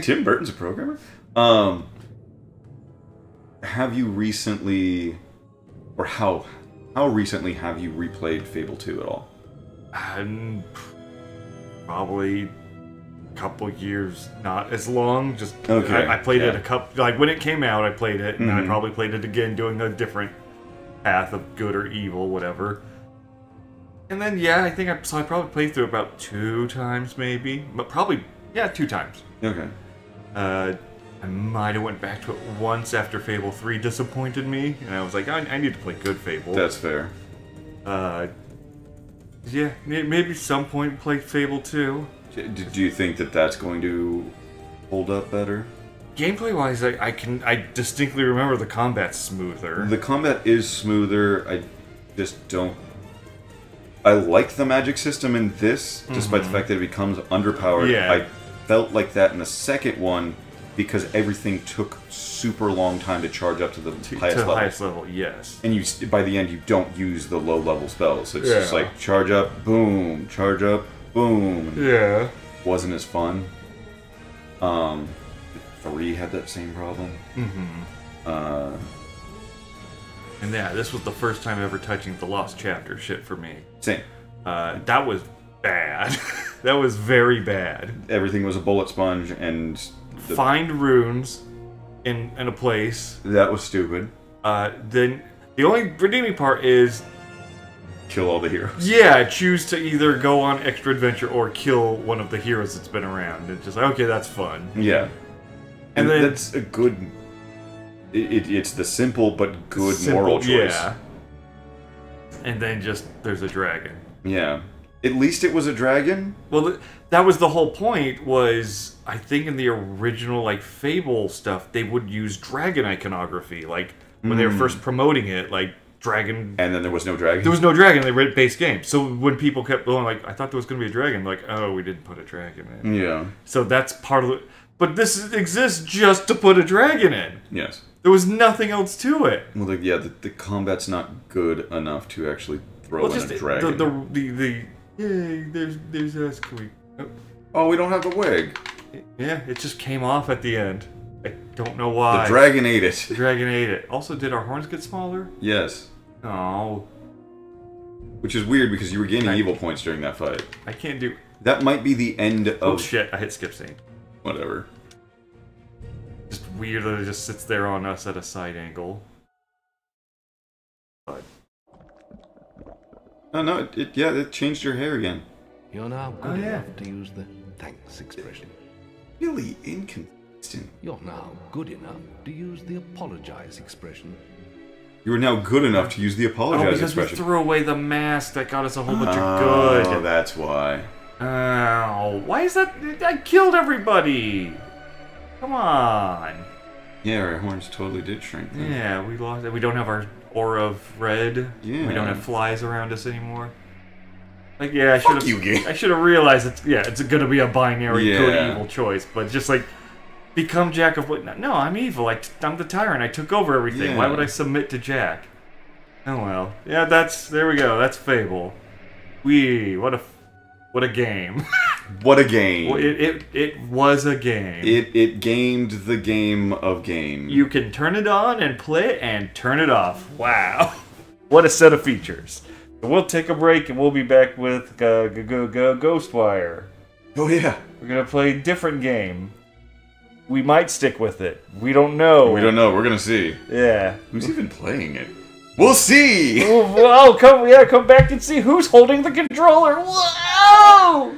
Tim Burton's a programmer? Have you recently... Or how recently have you replayed Fable 2 at all? Probably a couple years, not as long. Just okay. I played it a couple, like when it came out, I played it, and then I probably played it again, doing a different path of good or evil, whatever. And then I think I probably played through about 2 times, maybe, but probably 2 times. Okay. I might have went back to it once after Fable 3 disappointed me, and I was like, I need to play good Fable. That's fair. Maybe some point play Fable 2. Do you think that that's going to hold up better? Gameplay-wise, I distinctly remember the combat's smoother. The combat is smoother. I just don't... I like the magic system in this, despite the fact that it becomes underpowered. Yeah. I felt like that in the second one, because everything took super long time to charge up to the highest level. Yes. And by the end, you don't use the low-level spells. So it's just like, charge up, boom, charge up, boom. Yeah. Wasn't as fun. 3 had that same problem. And this was the first time ever touching the Lost Chapter shit for me. Same. That was bad. That was very bad. Everything was a bullet sponge, and... Find runes in a place. That was stupid. Then the only redeeming part is... Kill all the heroes. Yeah, choose to either go on extra adventure or kill one of the heroes that's been around. It's just like, okay, that's fun. Yeah. And then... That's a good... It's the simple but good moral choice. Yeah. And then just, there's a dragon. Yeah. At least it was a dragon? Well, that was the whole point, was, I think in the original, like, Fable stuff, they would use dragon iconography. Like, when they were first promoting it, like, dragon... And then there was no dragon? There was no dragon in the base game. So when people kept going, like, I thought there was going to be a dragon, like, oh, we didn't put a dragon in. Yeah. So that's part of it. But this exists just to put a dragon in. Yes. There was nothing else to it. Well, the combat's not good enough to actually throw in a dragon. Yay, there's us. Can we... Oh, we don't have the wig. Yeah, it just came off at the end. I don't know why. The dragon ate it. The dragon ate it. Also, did our horns get smaller? Yes. Oh. Which is weird because you were gaining evil points during that fight. I can't do... That might be the end of... Oh shit, I hit skip scene. Whatever. Just weird that it just sits there on us at a side angle. But... Oh no, it changed your hair again. You're now good enough to use the thanks expression. Really inconsistent. You're now good enough to use the apologize expression. You are now good enough to use the apologize because expression. we threw away the mask that got us a whole bunch of good. Oh, that's why. Oh, why is that? I killed everybody! Come on. Yeah, our horns totally did shrink. Then. Yeah, we lost it. We don't have our aura of red. Yeah. We don't have flies around us anymore. Like, yeah, I should have. I should have realized it's gonna be a binary good evil choice, but just like become Jack of what? No, I'm evil. I'm the tyrant. I took over everything. Yeah. Why would I submit to Jack? Oh well. Yeah, there we go. That's Fable. What a game. What a game. Well, it was a game. It gamed the game of games. You can turn it on and play it and turn it off. Wow. What a set of features. We'll take a break and we'll be back with Ghostwire. Oh yeah. We're going to play a different game. We might stick with it. We don't know. We don't know. We're going to see. Yeah. Who's even playing it? We'll see! Come back and see who's holding the controller. Whoa!